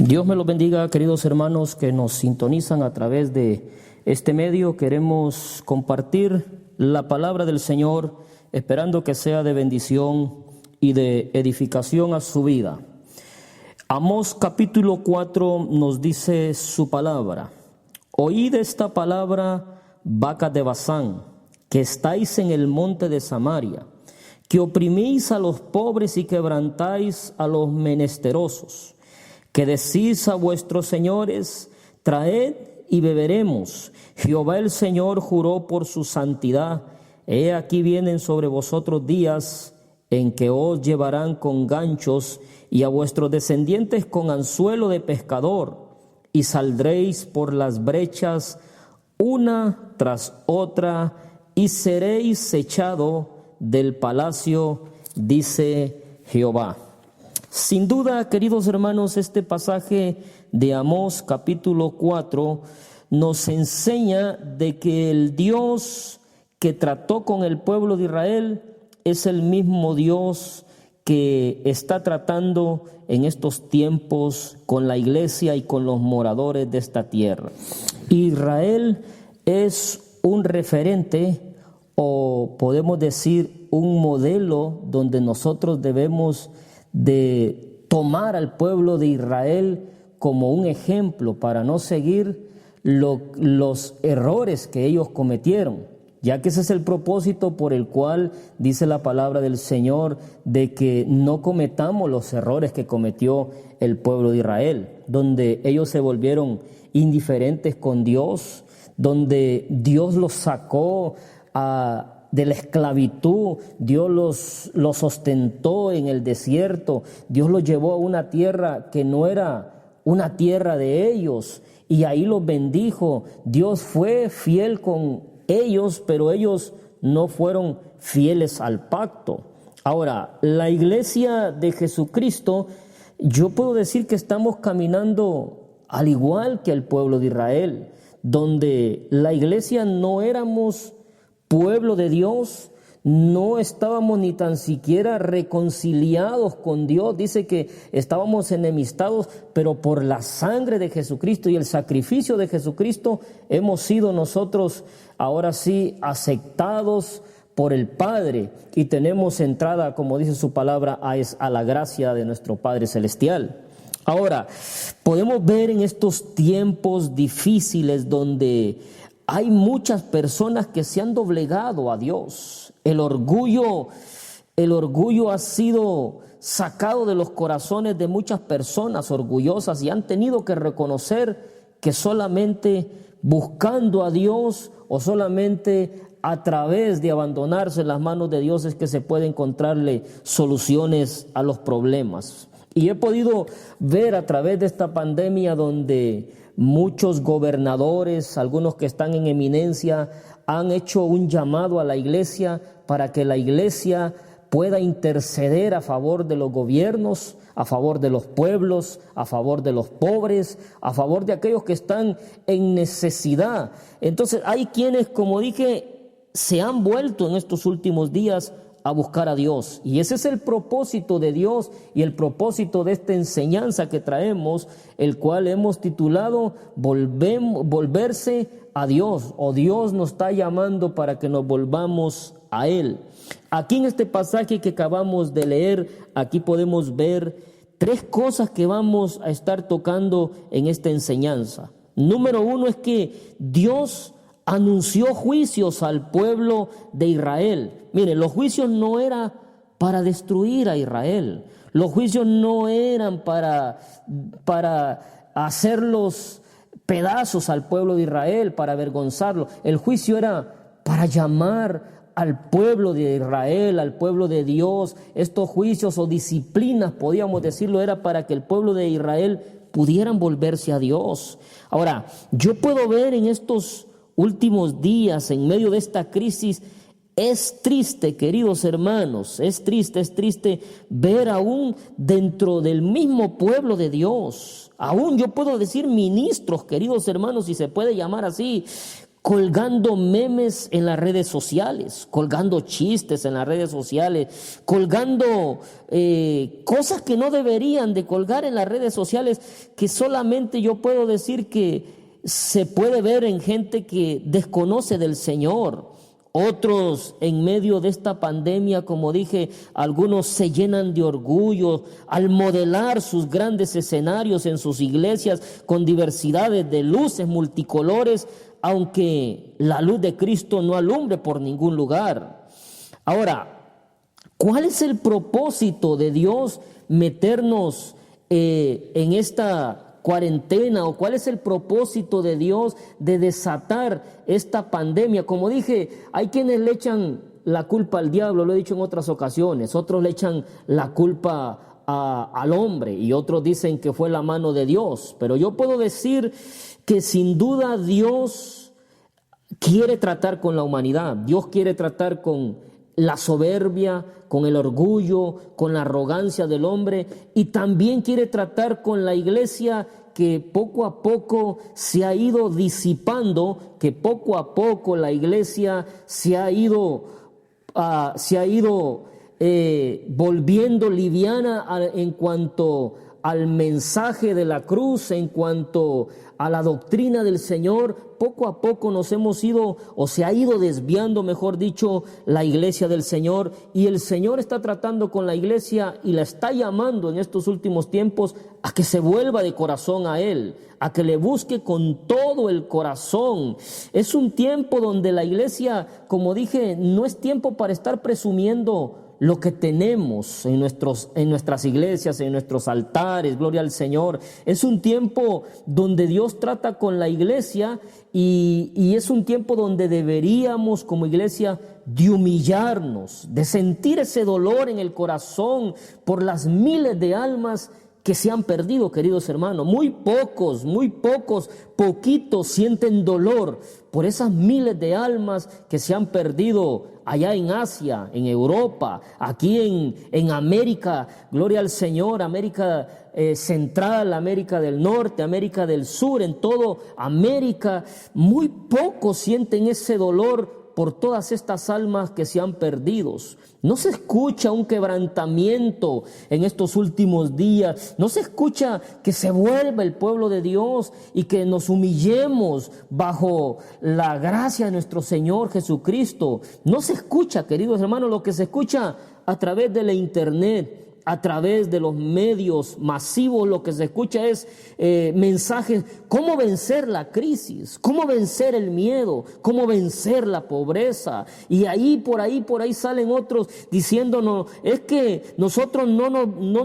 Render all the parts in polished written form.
Dios me los bendiga, queridos hermanos que nos sintonizan a través de este medio. Queremos compartir la palabra del Señor, esperando que sea de bendición y de edificación a su vida. Amós capítulo 4 nos dice su palabra: Oíd esta palabra, vacas de Basán, que estáis en el monte de Samaria, que oprimís a los pobres y quebrantáis a los menesterosos, que decís a vuestros señores: traed y beberemos. Jehová el Señor juró por su santidad: he aquí vienen sobre vosotros días en que os llevarán con ganchos y a vuestros descendientes con anzuelo de pescador, y saldréis por las brechas una tras otra, y seréis echado del palacio, dice Jehová. Sin duda, queridos hermanos, este pasaje de Amós capítulo 4 nos enseña de que el Dios que trató con el pueblo de Israel es el mismo Dios que está tratando en estos tiempos con la iglesia y con los moradores de esta tierra. Israel es un referente, o podemos decir un modelo, donde nosotros debemos de tomar al pueblo de Israel como un ejemplo para no seguir los errores que ellos cometieron, ya que ese es el propósito por el cual dice la palabra del Señor, de que no cometamos los errores que cometió el pueblo de Israel, donde ellos se volvieron indiferentes con Dios, donde Dios los sacó de la esclavitud, Dios los sustentó en el desierto, Dios los llevó a una tierra que no era una tierra de ellos, y ahí los bendijo. Dios fue fiel con ellos, pero ellos no fueron fieles al pacto. Ahora, la iglesia de Jesucristo, yo puedo decir que estamos caminando al igual que el pueblo de Israel, donde la iglesia no éramos pueblo de Dios, no estábamos ni tan siquiera reconciliados con Dios. Dice que estábamos enemistados, pero por la sangre de Jesucristo y el sacrificio de Jesucristo hemos sido nosotros ahora sí aceptados por el Padre, y tenemos entrada, como dice su palabra, a la gracia de nuestro Padre Celestial. Ahora, podemos ver en estos tiempos difíciles donde hay muchas personas que se han doblegado a Dios. El orgullo ha sido sacado de los corazones de muchas personas orgullosas, y han tenido que reconocer que solamente buscando a Dios, o solamente a través de abandonarse en las manos de Dios, es que se puede encontrarle soluciones a los problemas. Y he podido ver a través de esta pandemia donde muchos gobernadores, algunos que están en eminencia, han hecho un llamado a la iglesia para que la iglesia pueda interceder a favor de los gobiernos, a favor de los pueblos, a favor de los pobres, a favor de aquellos que están en necesidad. Entonces hay quienes, como dije, se han vuelto en estos últimos días a buscar a Dios, y ese es el propósito de Dios y el propósito de esta enseñanza que traemos, el cual hemos titulado volverse a Dios, o Dios nos está llamando para que nos volvamos a Él. Aquí en este pasaje que acabamos de leer, aquí podemos ver tres cosas que vamos a estar tocando en esta enseñanza. Número uno es que Dios anunció juicios al pueblo de Israel. Mire, los juicios no eran para destruir a Israel. Los juicios no eran para hacerlos pedazos al pueblo de Israel, para avergonzarlo. El juicio era para llamar al pueblo de Israel, al pueblo de Dios. Estos juicios o disciplinas, podríamos decirlo, era para que el pueblo de Israel pudieran volverse a Dios. Ahora, yo puedo ver en estos últimos días, en medio de esta crisis, es triste, queridos hermanos, es triste ver aún dentro del mismo pueblo de Dios, aún yo puedo decir ministros, queridos hermanos, si se puede llamar así, colgando memes en las redes sociales, colgando chistes en las redes sociales, colgando cosas que no deberían de colgar en las redes sociales, que solamente yo puedo decir que se puede ver en gente que desconoce del Señor. Otros, en medio de esta pandemia, como dije, algunos se llenan de orgullo al modelar sus grandes escenarios en sus iglesias con diversidades de luces multicolores, aunque la luz de Cristo no alumbre por ningún lugar. Ahora, ¿cuál es el propósito de Dios meternos en esta cuarentena, o cuál es el propósito de Dios de desatar esta pandemia? Como dije, hay quienes le echan la culpa al diablo, lo he dicho en otras ocasiones, otros le echan la culpa al hombre y otros dicen que fue la mano de Dios, pero yo puedo decir que sin duda Dios quiere tratar con la humanidad, Dios quiere tratar con la soberbia, con el orgullo, con la arrogancia del hombre, y también quiere tratar con la iglesia que poco a poco se ha ido disipando, que poco a poco la iglesia se ha ido volviendo liviana en cuanto al mensaje de la cruz, en cuanto a la doctrina del Señor. Poco a poco nos hemos ido, o se ha ido desviando, mejor dicho, la iglesia del Señor, y el Señor está tratando con la iglesia y la está llamando en estos últimos tiempos a que se vuelva de corazón a Él, a que le busque con todo el corazón. Es un tiempo donde la iglesia, como dije, no es tiempo para estar presumiendo lo que tenemos en nuestras iglesias, en nuestros altares, gloria al Señor. Es un tiempo donde Dios trata con la iglesia y es un tiempo donde deberíamos como iglesia de humillarnos, de sentir ese dolor en el corazón por las miles de almas que se han perdido, queridos hermanos. Muy poquitos sienten dolor por esas miles de almas que se han perdido allá en Asia, en Europa, aquí en América, gloria al Señor, América Central, América del Norte, América del Sur, en todo América. Muy pocos sienten ese dolor por todas estas almas que se han perdido. No se escucha un quebrantamiento en estos últimos días. No se escucha que se vuelva el pueblo de Dios y que nos humillemos bajo la gracia de nuestro Señor Jesucristo. No se escucha, queridos hermanos. Lo que se escucha a través de la internet, a través de los medios masivos, lo que se escucha es mensajes: cómo vencer la crisis, cómo vencer el miedo, cómo vencer la pobreza. Y por ahí salen otros diciéndonos: es que nosotros no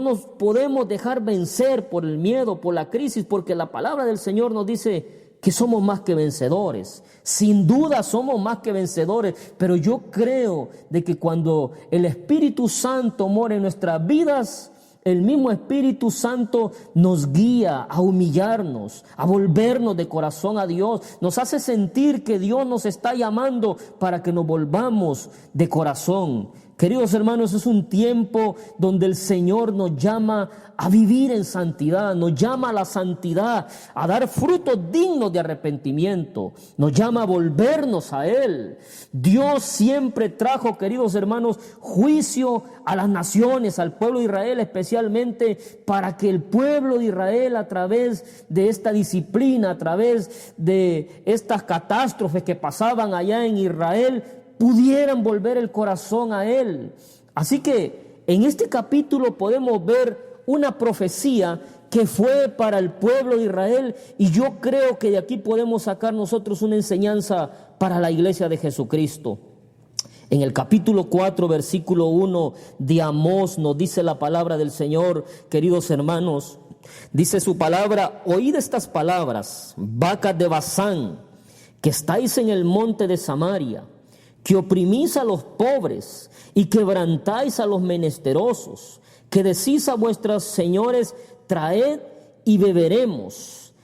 nos podemos dejar vencer por el miedo, por la crisis, porque la palabra del Señor nos dice que somos más que vencedores. Sin duda somos más que vencedores, pero yo creo de que cuando el Espíritu Santo mora en nuestras vidas, el mismo Espíritu Santo nos guía a humillarnos, a volvernos de corazón a Dios. Nos hace sentir que Dios nos está llamando para que nos volvamos de corazón. Queridos hermanos, es un tiempo donde el Señor nos llama a vivir en santidad, nos llama a la santidad, a dar frutos dignos de arrepentimiento, nos llama a volvernos a Él. Dios siempre trajo, queridos hermanos, juicio a las naciones, al pueblo de Israel especialmente, para que el pueblo de Israel, a través de esta disciplina, a través de estas catástrofes que pasaban allá en Israel, pudieran volver el corazón a Él. Así que en este capítulo podemos ver una profecía que fue para el pueblo de Israel, y yo creo que de aquí podemos sacar nosotros una enseñanza para la iglesia de Jesucristo. En el capítulo 4, versículo 1 de Amós nos dice la palabra del Señor, queridos hermanos. Dice su palabra: oíd estas palabras, vacas de Basán, que estáis en el monte de Samaria, que oprimís a los pobres y quebrantáis a los menesterosos, que decís a vuestros señores: traed y beberemos.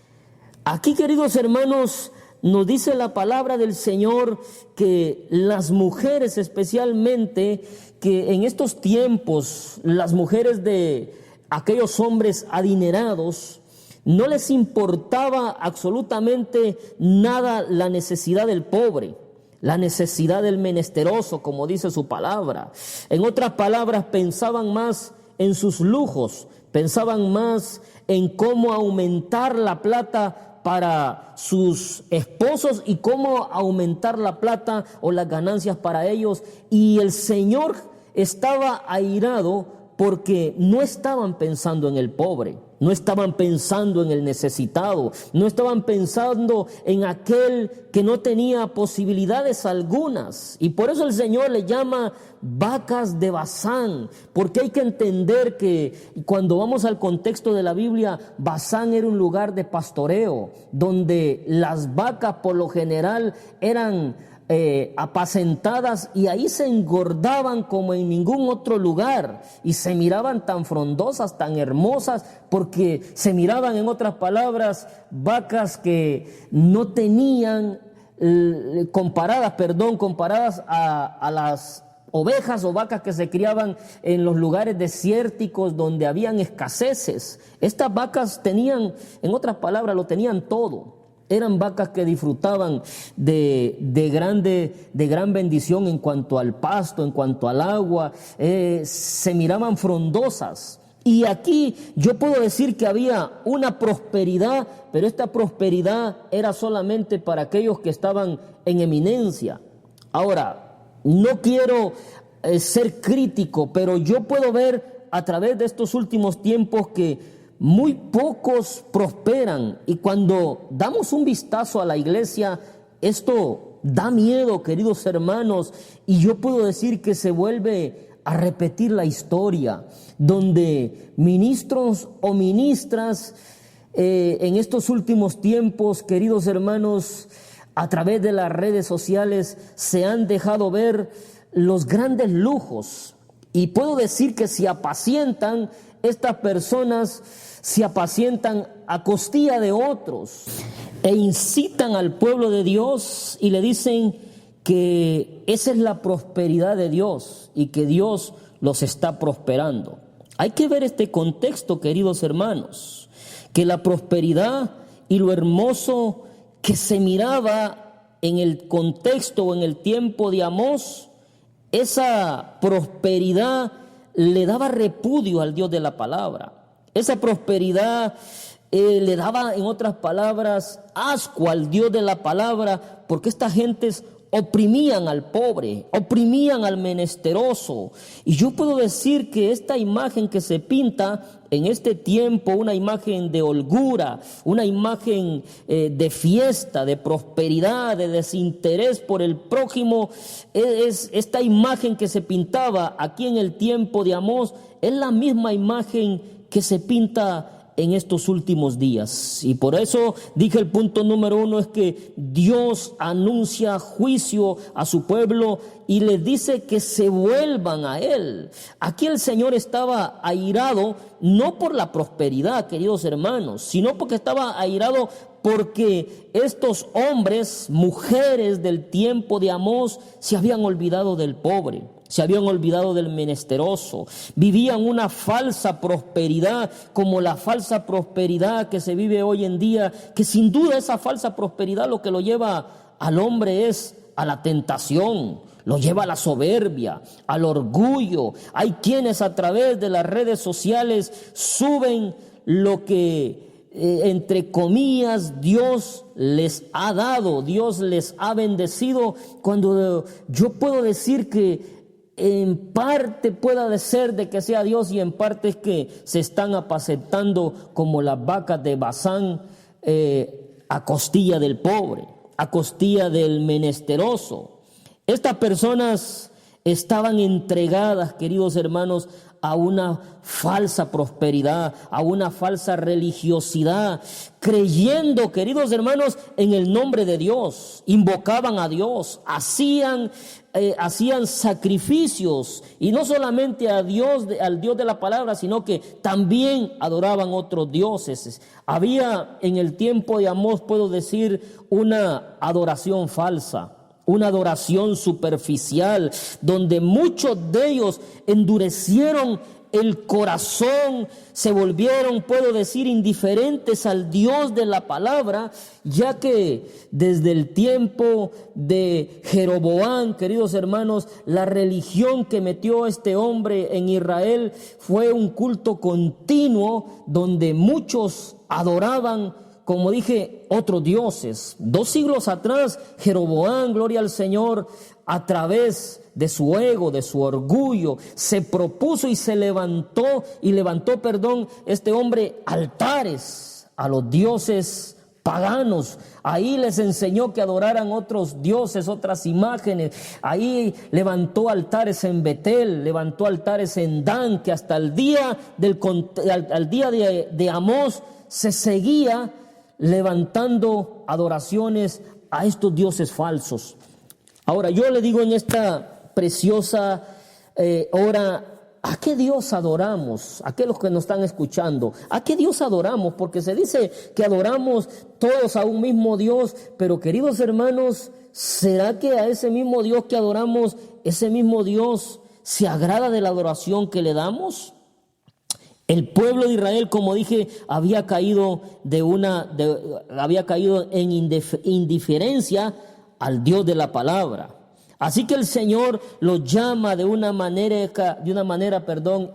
Aquí, queridos hermanos, nos dice la palabra del Señor que las mujeres, especialmente, que en estos tiempos las mujeres de aquellos hombres adinerados No les importaba absolutamente nada la necesidad del pobre, la necesidad del menesteroso, como dice su palabra. En otras palabras, pensaban más en sus lujos, pensaban más en cómo aumentar la plata para sus esposos y cómo aumentar la plata o las ganancias para ellos. Y el Señor estaba airado porque no estaban pensando en el pobre, no estaban pensando en el necesitado, no estaban pensando en aquel que no tenía posibilidades algunas. Y por eso el Señor le llama vacas de Basán, porque hay que entender que cuando vamos al contexto de la Biblia, Basán era un lugar de pastoreo, donde las vacas por lo general eran apacentadas y ahí se engordaban como en ningún otro lugar y se miraban tan frondosas, tan hermosas, porque se miraban, en otras palabras, vacas que no tenían comparadas a las ovejas o vacas que se criaban en los lugares desérticos donde habían escaseces. Estas vacas tenían, en otras palabras, lo tenían todo. Eran vacas que disfrutaban de gran bendición en cuanto al pasto, en cuanto al agua, se miraban frondosas. Y aquí yo puedo decir que había una prosperidad, pero esta prosperidad era solamente para aquellos que estaban en eminencia. Ahora, no quiero ser crítico, pero yo puedo ver a través de estos últimos tiempos que muy pocos prosperan, y cuando damos un vistazo a la iglesia, esto da miedo, queridos hermanos, y yo puedo decir que se vuelve a repetir la historia, donde ministros o ministras en estos últimos tiempos, queridos hermanos, a través de las redes sociales se han dejado ver los grandes lujos, y puedo decir que se apacientan, estas personas se apacientan a costilla de otros e incitan al pueblo de Dios y le dicen que esa es la prosperidad de Dios y que Dios los está prosperando. Hay que ver este contexto, queridos hermanos, que la prosperidad y lo hermoso que se miraba en el contexto o en el tiempo de Amós, esa prosperidad le daba repudio al Dios de la palabra. Esa prosperidad le daba, en otras palabras, asco al Dios de la palabra, porque estas gentes oprimían al pobre, oprimían al menesteroso. Y yo puedo decir que esta imagen que se pinta en este tiempo, una imagen de holgura, una imagen de fiesta, de prosperidad, de desinterés por el prójimo, es esta imagen que se pintaba aquí en el tiempo de Amós, es la misma imagen que se pinta en estos últimos días. Y por eso dije, el punto número 1 es que Dios anuncia juicio a su pueblo y les dice que se vuelvan a Él. Aquí el Señor estaba airado no por la prosperidad, queridos hermanos, sino porque estaba airado porque estos hombres, mujeres del tiempo de Amós, se habían olvidado del pobre, se habían olvidado del menesteroso, vivían una falsa prosperidad, como la falsa prosperidad que se vive hoy en día, que sin duda esa falsa prosperidad lo que lo lleva al hombre es a la tentación, lo lleva a la soberbia, al orgullo. Hay quienes a través de las redes sociales suben lo que entre comillas Dios les ha dado, Dios les ha bendecido, cuando yo puedo decir que en parte pueda ser de que sea Dios y en parte es que se están apacentando como las vacas de Basán a costilla del pobre, a costilla del menesteroso. Estas personas estaban entregadas, queridos hermanos, a una falsa prosperidad, a una falsa religiosidad, creyendo, queridos hermanos, en el nombre de Dios, invocaban a Dios, hacían sacrificios, y no solamente a Dios, al Dios de la palabra, sino que también adoraban otros dioses. Había en el tiempo de Amós, puedo decir, una adoración falsa, una adoración superficial, donde muchos de ellos endurecieron el corazón, se volvieron, puedo decir, indiferentes al Dios de la palabra, ya que desde el tiempo de Jeroboam, queridos hermanos, la religión que metió este hombre en Israel fue un culto continuo donde muchos adoraban, como dije, otros dioses. 2 siglos atrás, Jeroboam, gloria al Señor, a través de su ego, de su orgullo, se propuso y levantó este hombre altares a los dioses paganos. Ahí les enseñó que adoraran otros dioses, otras imágenes. Ahí levantó altares en Betel, levantó altares en Dan, que hasta el día de Amós se seguía levantando adoraciones a estos dioses falsos. Ahora, yo le digo en esta preciosa hora, ¿a qué Dios adoramos? ¿A qué los que nos están escuchando? ¿A qué Dios adoramos? Porque se dice que adoramos todos a un mismo Dios, pero queridos hermanos, ¿será que a ese mismo Dios que adoramos, ese mismo Dios se agrada de la adoración que le damos? El pueblo de Israel, como dije, había caído en indiferencia al Dios de la palabra. Así que el Señor los llama de una manera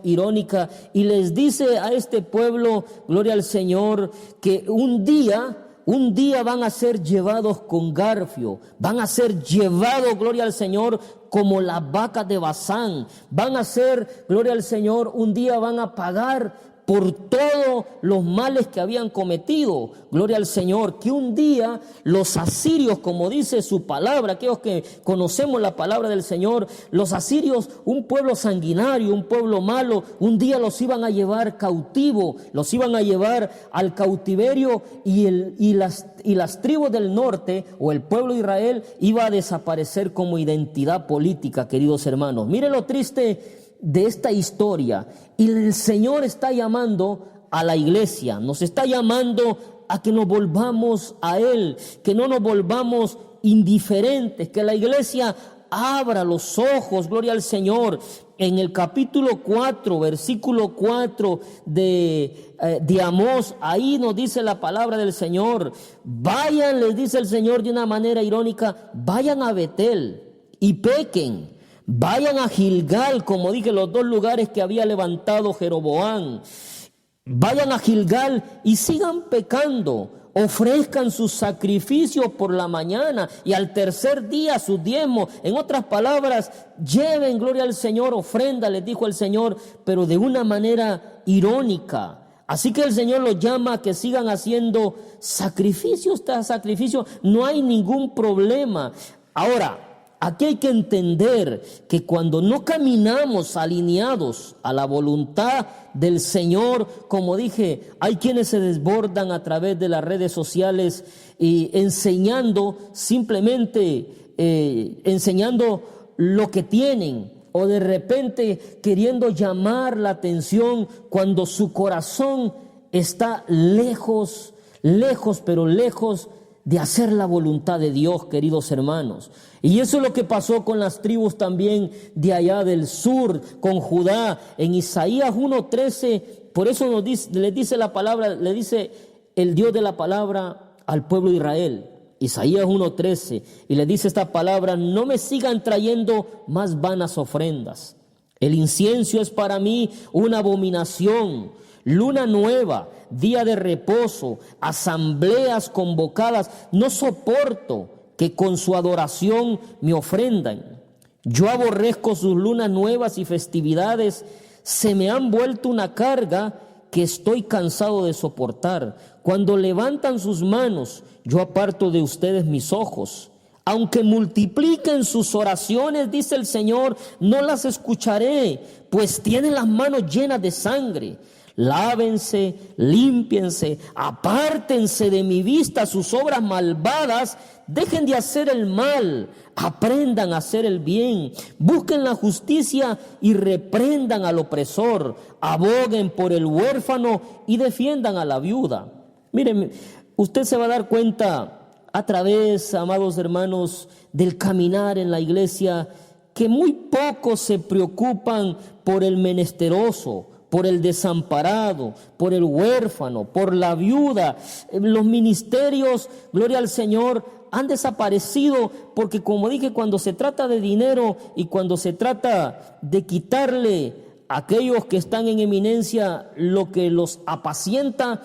irónica, y les dice a este pueblo, gloria al Señor, que un día van a ser llevados con garfio, van a ser llevados, gloria al Señor, como las vacas de Basán. Van a ser, gloria al Señor, un día van a pagar por todos los males que habían cometido. Gloria al Señor, que un día los asirios, como dice su palabra, aquellos que conocemos la palabra del Señor, los asirios, un pueblo sanguinario, un pueblo malo, un día los iban a llevar cautivo, los iban a llevar al cautiverio, y las tribus del norte, o el pueblo de Israel, iba a desaparecer como identidad política, queridos hermanos. Miren lo triste de esta historia, y el Señor está llamando a la iglesia, nos está llamando a que nos volvamos a Él, que no nos volvamos indiferentes, que la iglesia abra los ojos, gloria al Señor. En el capítulo 4, versículo 4 de Amós, ahí nos dice la palabra del Señor: vayan, les dice el Señor de una manera irónica, vayan a Betel y pequen. Vayan a Gilgal, como dije, los 2 lugares que había levantado Jeroboam. Vayan a Gilgal y sigan pecando. Ofrezcan sus sacrificios por la mañana y al tercer día sus diezmos. En otras palabras, lleven, gloria al Señor, ofrenda, les dijo el Señor, pero de una manera irónica. Así que el Señor los llama a que sigan haciendo sacrificios tras sacrificios. No hay ningún problema. Ahora, aquí hay que entender que cuando no caminamos alineados a la voluntad del Señor, como dije, hay quienes se desbordan a través de las redes sociales y enseñando lo que tienen, o de repente queriendo llamar la atención cuando su corazón está lejos de hacer la voluntad de Dios, queridos hermanos. Y eso es lo que pasó con las tribus también de allá del sur, con Judá. En Isaías 1:13, por eso le dice la palabra, le dice el Dios de la palabra al pueblo de Israel. Isaías 1:13, y le dice esta palabra: no me sigan trayendo más vanas ofrendas. El incienso es para mí una abominación. Luna nueva, día de reposo, asambleas convocadas, no soporto que con su adoración me ofrendan. Yo aborrezco sus lunas nuevas y festividades, se me han vuelto una carga que estoy cansado de soportar. Cuando levantan sus manos, yo aparto de ustedes mis ojos. Aunque multipliquen sus oraciones, dice el Señor, no las escucharé, pues tienen las manos llenas de sangre. Lávense, límpiense, apártense de mi vista sus obras malvadas, dejen de hacer el mal, aprendan a hacer el bien, busquen la justicia y reprendan al opresor, aboguen por el huérfano y defiendan a la viuda. Miren, usted se va a dar cuenta a través, amados hermanos, del caminar en la iglesia, que muy pocos se preocupan por el menesteroso, por el desamparado, por el huérfano, por la viuda. Los ministerios, gloria al Señor, han desaparecido porque, como dije, cuando se trata de dinero y cuando se trata de quitarle a aquellos que están en eminencia lo que los apacienta,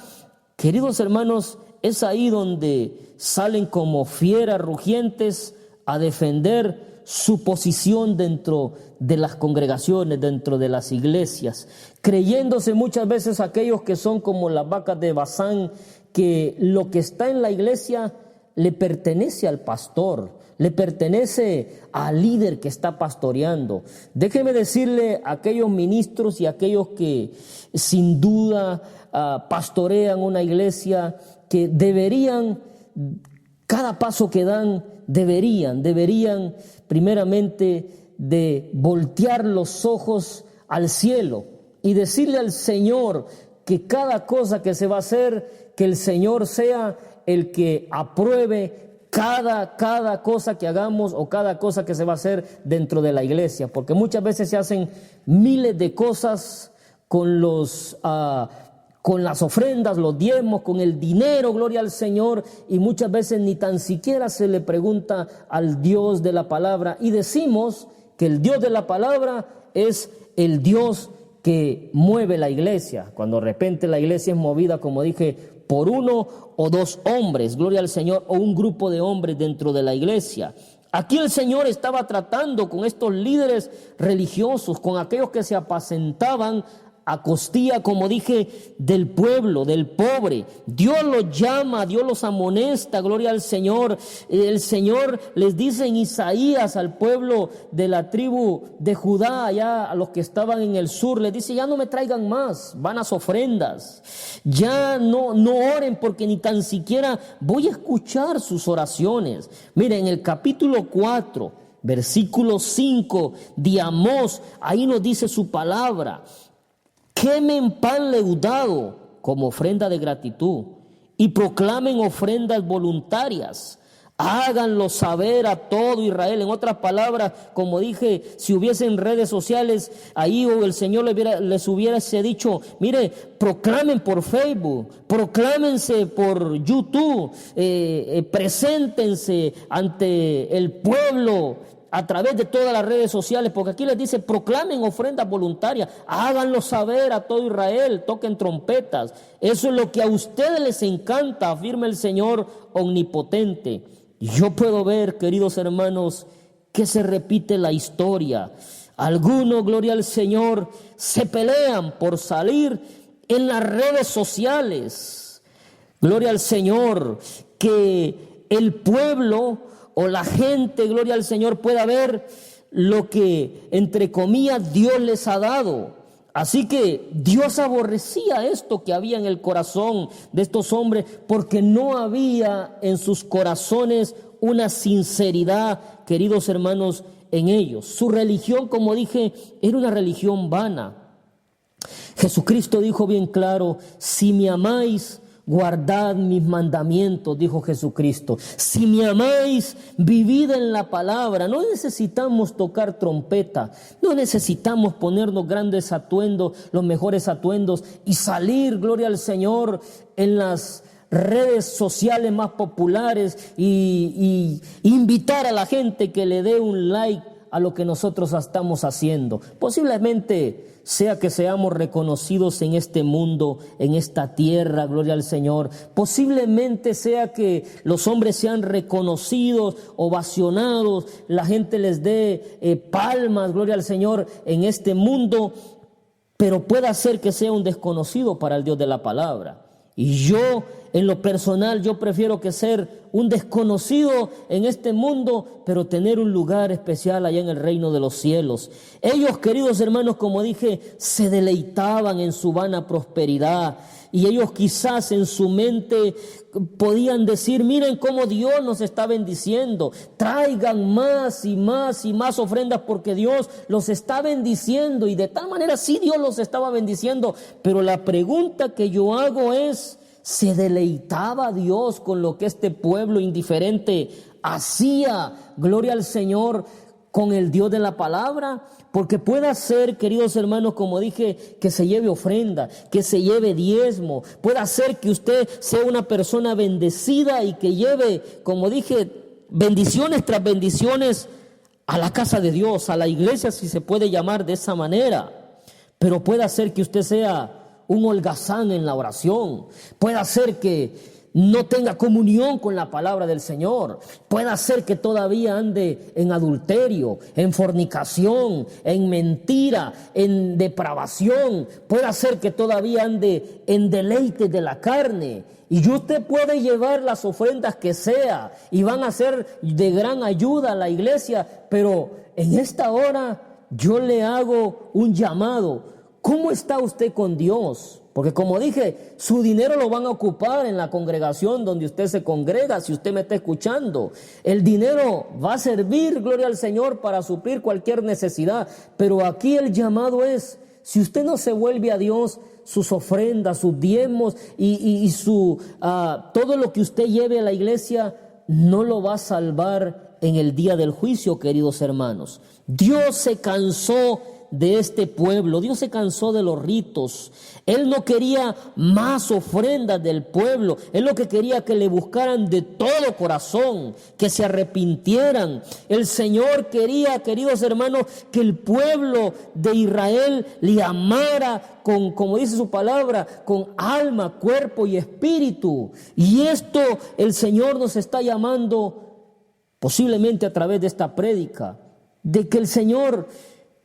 queridos hermanos, es ahí donde salen como fieras rugientes a defender su posición dentro de las congregaciones, dentro de las iglesias, creyéndose muchas veces aquellos que son como las vacas de Basán, que lo que está en la iglesia le pertenece al pastor, le pertenece al líder que está pastoreando. Déjeme decirle a aquellos ministros y a aquellos que sin duda pastorean una iglesia, que deberían, cada paso que dan, deberían primeramente de voltear los ojos al cielo y decirle al Señor que cada cosa que se va a hacer, que el Señor sea el que apruebe cada cosa que hagamos o cada cosa que se va a hacer dentro de la iglesia, porque muchas veces se hacen miles de cosas con las ofrendas, los diezmos, con el dinero, gloria al Señor, y muchas veces ni tan siquiera se le pregunta al Dios de la palabra, y decimos que el Dios de la palabra es el Dios que mueve la iglesia, cuando de repente la iglesia es movida, como dije, por uno o dos hombres, gloria al Señor, o un grupo de hombres dentro de la iglesia. Aquí el Señor estaba tratando con estos líderes religiosos, con aquellos que se apacentaban a costilla, como dije, del pueblo, del pobre. Dios los llama, Dios los amonesta, gloria al Señor. El Señor les dice en Isaías al pueblo de la tribu de Judá, allá a los que estaban en el sur, les dice: ya no me traigan más vanas ofrendas, ya no oren, porque ni tan siquiera voy a escuchar sus oraciones. Miren, en el capítulo 4, versículo 5 de Amós, ahí nos dice su palabra: quemen pan leudado como ofrenda de gratitud y proclamen ofrendas voluntarias. Háganlo saber a todo Israel. En otras palabras, como dije, si hubiesen redes sociales, ahí el Señor les hubiese dicho: mire, proclamen por Facebook, proclámense por YouTube, preséntense ante el pueblo a través de todas las redes sociales, porque aquí les dice: proclamen ofrendas voluntarias, háganlo saber a todo Israel, toquen trompetas. Eso es lo que a ustedes les encanta, afirma el Señor omnipotente. Yo puedo ver, queridos hermanos, que se repite la historia. Algunos, gloria al Señor, se pelean por salir en las redes sociales. Gloria al Señor, que el pueblo o la gente, gloria al Señor, pueda ver lo que, entre comillas, Dios les ha dado. Así que Dios aborrecía esto que había en el corazón de estos hombres, porque no había en sus corazones una sinceridad, queridos hermanos, en ellos. Su religión, como dije, era una religión vana. Jesucristo dijo bien claro: si me amáis, guardad mis mandamientos, dijo Jesucristo. Si me amáis, vivid en la palabra. No necesitamos tocar trompeta, no necesitamos ponernos grandes atuendos, los mejores atuendos, y salir, gloria al Señor, en las redes sociales más populares y invitar a la gente que le dé un like a lo que nosotros estamos haciendo. Posiblemente sea que seamos reconocidos en este mundo, en esta tierra, gloria al Señor. Posiblemente sea que los hombres sean reconocidos, ovacionados, la gente les dé palmas, gloria al Señor, en este mundo, pero pueda ser que sea un desconocido para el Dios de la palabra. Y yo, en lo personal, yo prefiero que ser un desconocido en este mundo, pero tener un lugar especial allá en el reino de los cielos. Ellos, queridos hermanos, como dije, se deleitaban en su vana prosperidad. Y ellos quizás en su mente podían decir: miren cómo Dios nos está bendiciendo, traigan más y más y más ofrendas porque Dios los está bendiciendo. Y de tal manera sí, Dios los estaba bendiciendo. Pero la pregunta que yo hago es: ¿se deleitaba Dios con lo que este pueblo indiferente hacía? Gloria al Señor. con el Dios de la palabra, porque puede ser, queridos hermanos, como dije, que se lleve ofrenda, que se lleve diezmo, puede ser que usted sea una persona bendecida y que lleve, como dije, bendiciones tras bendiciones a la casa de Dios, a la iglesia, si se puede llamar de esa manera. Pero puede ser que usted sea un holgazán en la oración, puede ser que no tenga comunión con la palabra del Señor, puede ser que todavía ande en adulterio, en fornicación, en mentira, en depravación, puede ser que todavía ande en deleites de la carne. Y usted puede llevar las ofrendas que sea y van a ser de gran ayuda a la iglesia, pero en esta hora yo le hago un llamado. ¿Cómo está usted con Dios? Porque como dije, su dinero lo van a ocupar en la congregación donde usted se congrega, si usted me está escuchando. El dinero va a servir, gloria al Señor, para suplir cualquier necesidad. Pero aquí el llamado es, si usted no se vuelve a Dios, sus ofrendas, sus diezmos y todo lo que usted lleve a la iglesia no lo va a salvar en el día del juicio, queridos hermanos. Dios se cansó de este pueblo, Dios se cansó de los ritos. Él no quería más ofrendas del pueblo. Él lo que quería que le buscaran de todo corazón, que se arrepintieran. El Señor quería, queridos hermanos, que el pueblo de Israel le amara con, como dice su palabra, con alma, cuerpo y espíritu. Y esto el Señor nos está llamando, posiblemente a través de esta prédica, de que el Señor,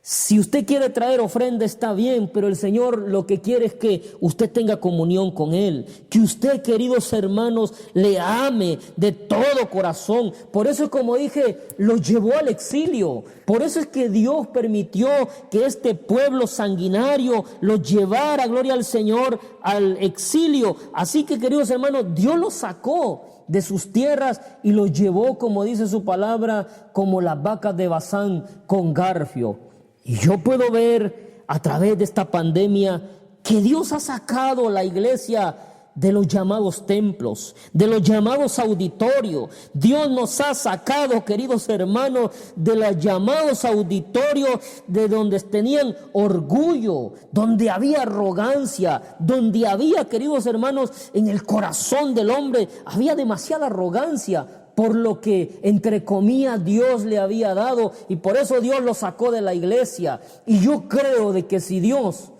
si usted quiere traer ofrenda está bien, pero el Señor lo que quiere es que usted tenga comunión con Él, que usted, queridos hermanos, le ame de todo corazón. Por eso, como dije, los llevó al exilio. Por eso es que Dios permitió que este pueblo sanguinario los llevara, gloria al Señor, al exilio. Así que, queridos hermanos, Dios los sacó de sus tierras y los llevó, como dice su palabra, como las vacas de Basán con garfio. Y yo puedo ver a través de esta pandemia que Dios ha sacado a la iglesia de los llamados templos, de los llamados auditorios. Dios nos ha sacado, queridos hermanos, de los llamados auditorios, de donde tenían orgullo, donde había arrogancia, donde había, queridos hermanos, en el corazón del hombre había demasiada arrogancia por lo que, entre comillas, Dios le había dado, y por eso Dios lo sacó de la iglesia. Y yo creo de que si Dios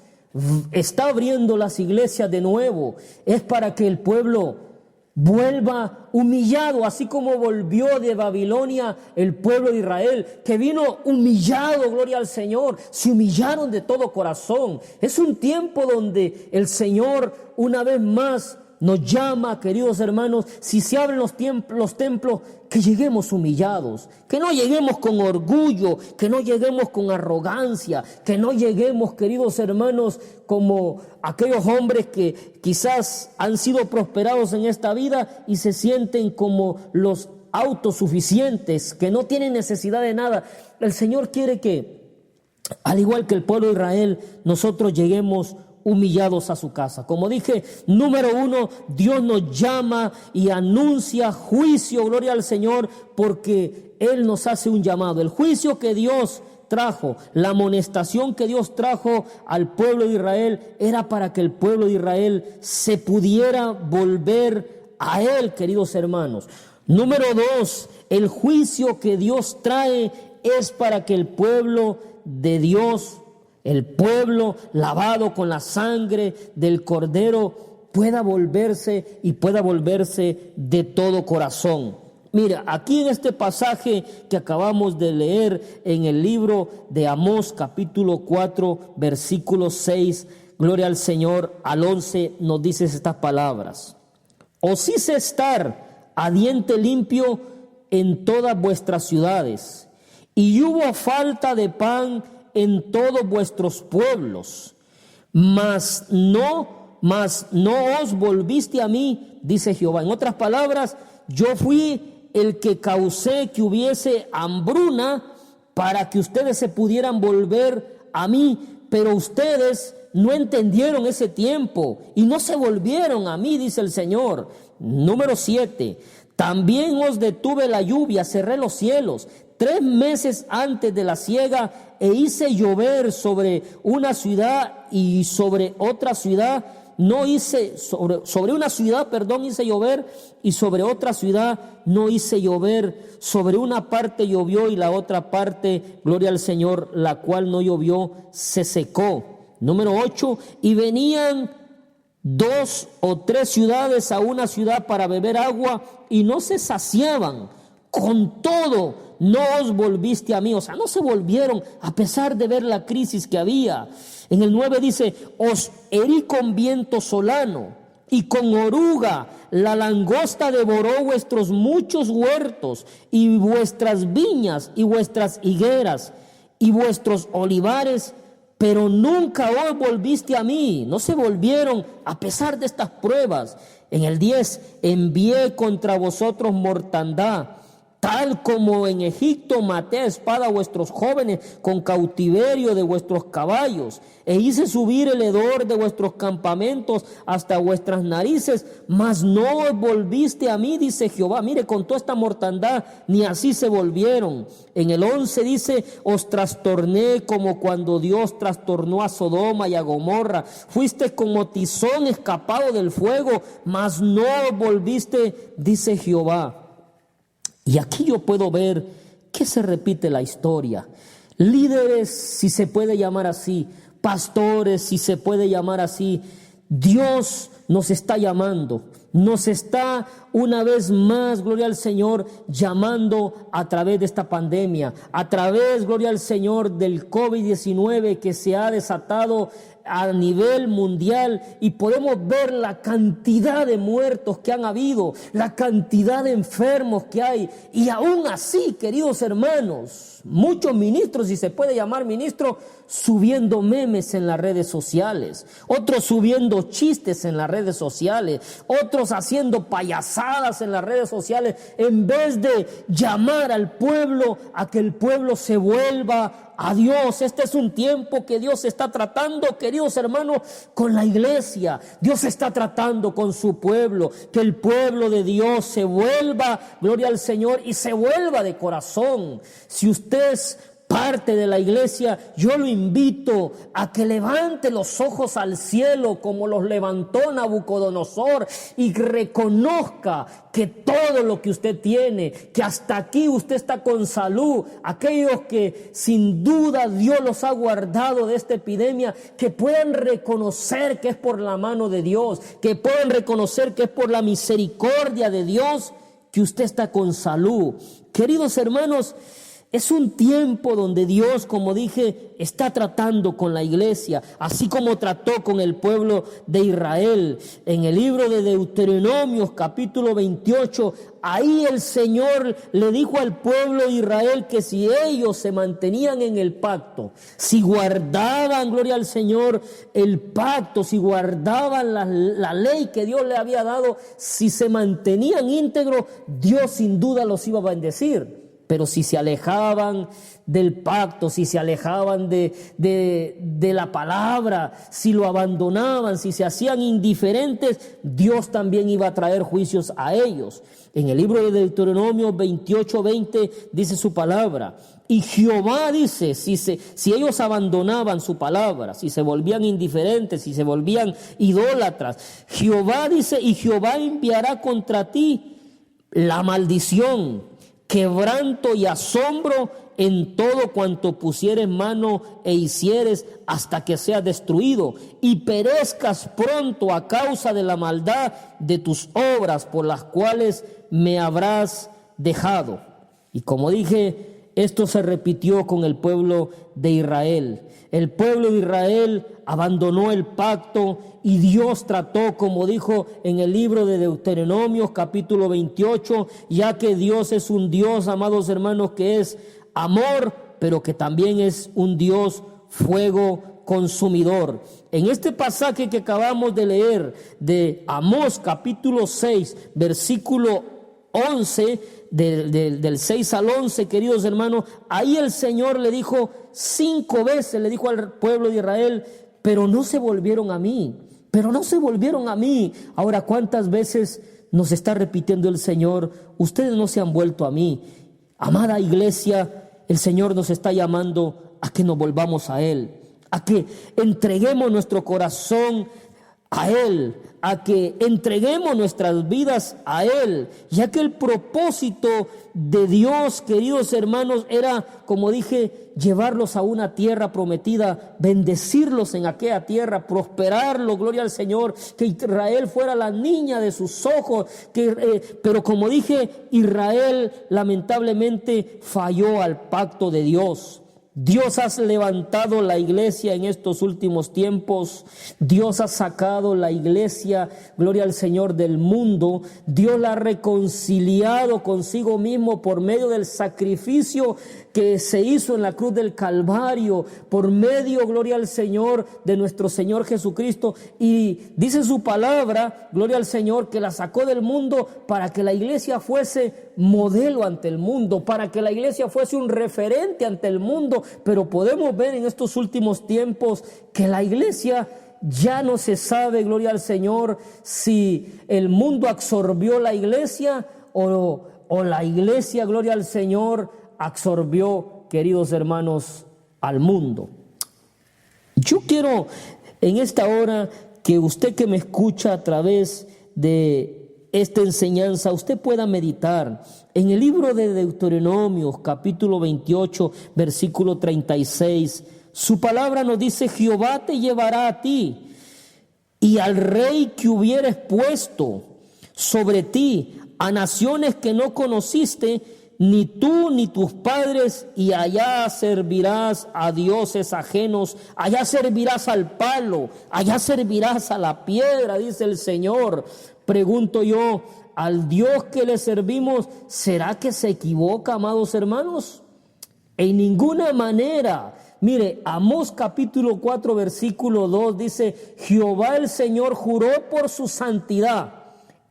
está abriendo las iglesias de nuevo, es para que el pueblo vuelva humillado, así como volvió de Babilonia el pueblo de Israel, que vino humillado, gloria al Señor, se humillaron de todo corazón. Es un tiempo donde el Señor una vez más nos llama, queridos hermanos, si se abren los templos, que lleguemos humillados, que no lleguemos con orgullo, que no lleguemos con arrogancia, que no lleguemos, queridos hermanos, como aquellos hombres que quizás han sido prosperados en esta vida y se sienten como los autosuficientes, que no tienen necesidad de nada. El Señor quiere que, al igual que el pueblo de Israel, nosotros lleguemos humillados a su casa. Como dije, número uno, Dios nos llama y anuncia juicio, gloria al Señor, porque Él nos hace un llamado. El juicio que Dios trajo, la amonestación que Dios trajo al pueblo de Israel, era para que el pueblo de Israel se pudiera volver a Él, queridos hermanos. Número dos, el juicio que Dios trae es para que el pueblo de Dios, el pueblo lavado con la sangre del Cordero, pueda volverse y pueda volverse de todo corazón. Mira, aquí en este pasaje que acabamos de leer en el libro de Amós, capítulo 4, versículo 6, gloria al Señor, al 11, nos dice estas palabras: os hice estar a diente limpio en todas vuestras ciudades, y hubo falta de pan en todos vuestros pueblos, mas no os volviste a mí, dice Jehová. En otras palabras, yo fui el que causé que hubiese hambruna para que ustedes se pudieran volver a mí, pero ustedes no entendieron ese tiempo y no se volvieron a mí, dice el Señor. Número 7, también os detuve la lluvia, cerré los cielos, 3 meses antes de la siega, e hice llover sobre una ciudad y sobre otra ciudad. No hice, sobre una ciudad, hice llover, y sobre otra ciudad no hice llover. Sobre una parte llovió y la otra parte, gloria al Señor, la cual no llovió, se secó. Número 8, y venían 2 o 3 ciudades a una ciudad para beber agua y no se saciaban. Con todo, no os volviste a mí. O sea, no se volvieron a pesar de ver la crisis que había. En el 9 dice, os herí con viento solano y con oruga. La langosta devoró vuestros muchos huertos y vuestras viñas y vuestras higueras y vuestros olivares, pero nunca os volviste a mí. No se volvieron a pesar de estas pruebas. En el 10, envié contra vosotros mortandad, tal como en Egipto maté a espada a vuestros jóvenes con cautiverio de vuestros caballos, e hice subir el hedor de vuestros campamentos hasta vuestras narices, mas no os volviste a mí, dice Jehová. Mire, con toda esta mortandad, ni así se volvieron. En el 11 dice, os trastorné como cuando Dios trastornó a Sodoma y a Gomorra. Fuiste como tizón escapado del fuego, mas no os volviste, dice Jehová. Y aquí yo puedo ver que se repite la historia. Líderes, si se puede llamar así, pastores, si se puede llamar así, Dios nos está llamando, nos está una vez más, gloria al Señor, llamando a través de esta pandemia, a través, gloria al Señor, del COVID-19 que se ha desatado a nivel mundial, y podemos ver la cantidad de muertos que han habido, la cantidad de enfermos que hay, y aún así, queridos hermanos, muchos ministros, si se puede llamar ministros, subiendo memes en las redes sociales, otros subiendo chistes en las redes sociales, otros haciendo payasadas en las redes sociales, en vez de llamar al pueblo a que el pueblo se vuelva a Dios. Este es un tiempo que Dios está tratando, queridos hermanos, con la iglesia. Dios está tratando con su pueblo, que el pueblo de Dios se vuelva, gloria al Señor, y se vuelva de corazón. Si usted es parte de la iglesia, yo lo invito a que levante los ojos al cielo como los levantó Nabucodonosor, y reconozca que todo lo que usted tiene, que hasta aquí usted está con salud, aquellos que sin duda Dios los ha guardado de esta epidemia, que puedan reconocer que es por la mano de Dios, que puedan reconocer que es por la misericordia de Dios que usted está con salud. Queridos hermanos, es un tiempo donde Dios, como dije, está tratando con la iglesia, así como trató con el pueblo de Israel. En el libro de Deuteronomios, capítulo 28, ahí el Señor le dijo al pueblo de Israel que si ellos se mantenían en el pacto, si guardaban, gloria al Señor, el pacto, si guardaban la ley que Dios le había dado, si se mantenían íntegros, Dios sin duda los iba a bendecir. Pero si se alejaban del pacto, si se alejaban de la palabra, si lo abandonaban, si se hacían indiferentes, Dios también iba a traer juicios a ellos. En el libro de Deuteronomio 28:20 dice su palabra. Y Jehová dice, si ellos abandonaban su palabra, si se volvían indiferentes, si se volvían idólatras, Jehová dice, y Jehová enviará contra ti la maldición, quebranto y asombro en todo cuanto pusieres mano e hicieres, hasta que seas destruido y perezcas pronto a causa de la maldad de tus obras por las cuales me habrás dejado. Y como dije, esto se repitió con el pueblo de Israel. El pueblo de Israel abandonó el pacto y Dios trató, como dijo en el libro de Deuteronomios capítulo 28, ya que Dios es un Dios, amados hermanos, que es amor, pero que también es un Dios fuego consumidor. En este pasaje que acabamos de leer de Amós capítulo 6, versículo 11, del 6 al 11, queridos hermanos, ahí el Señor le dijo 5 veces, le dijo al pueblo de Israel, pero no se volvieron a mí, pero no se volvieron a mí. Ahora, ¿cuántas veces nos está repitiendo el Señor? Ustedes no se han vuelto a mí. Amada iglesia, el Señor nos está llamando a que nos volvamos a Él, a que entreguemos nuestro corazón a Él, a que entreguemos nuestras vidas a Él, ya que el propósito de Dios, queridos hermanos, era, como dije, llevarlos a una tierra prometida, bendecirlos en aquella tierra, prosperarlos, gloria al Señor, que Israel fuera la niña de sus ojos, pero como dije, Israel lamentablemente falló al pacto de Dios. Dios ha levantado la iglesia en estos últimos tiempos. Dios ha sacado la iglesia, gloria al Señor, del mundo. Dios la ha reconciliado consigo mismo por medio del sacrificio que se hizo en la cruz del Calvario, por medio, gloria al Señor, de nuestro Señor Jesucristo. Y dice su palabra, gloria al Señor, que la sacó del mundo para que la iglesia fuese modelo ante el mundo, para que la iglesia fuese un referente ante el mundo. Pero podemos ver en estos últimos tiempos que la iglesia ya no se sabe, gloria al Señor, si el mundo absorbió la iglesia o la iglesia, gloria al Señor, absorbió, queridos hermanos, al mundo. Yo quiero en esta hora que usted que me escucha a través de esta enseñanza, usted pueda meditar en el libro de Deuteronomios, capítulo 28, versículo 36. Su palabra nos dice: Jehová te llevará a ti y al rey que hubieres puesto sobre ti, a naciones que no conociste, ni tú ni tus padres, y allá servirás a dioses ajenos, allá servirás al palo, allá servirás a la piedra, dice el Señor. Pregunto yo, ¿al Dios que le servimos, será que se equivoca, amados hermanos? En ninguna manera. Mire, Amós capítulo 4, versículo 2 dice: Jehová el Señor juró por su santidad.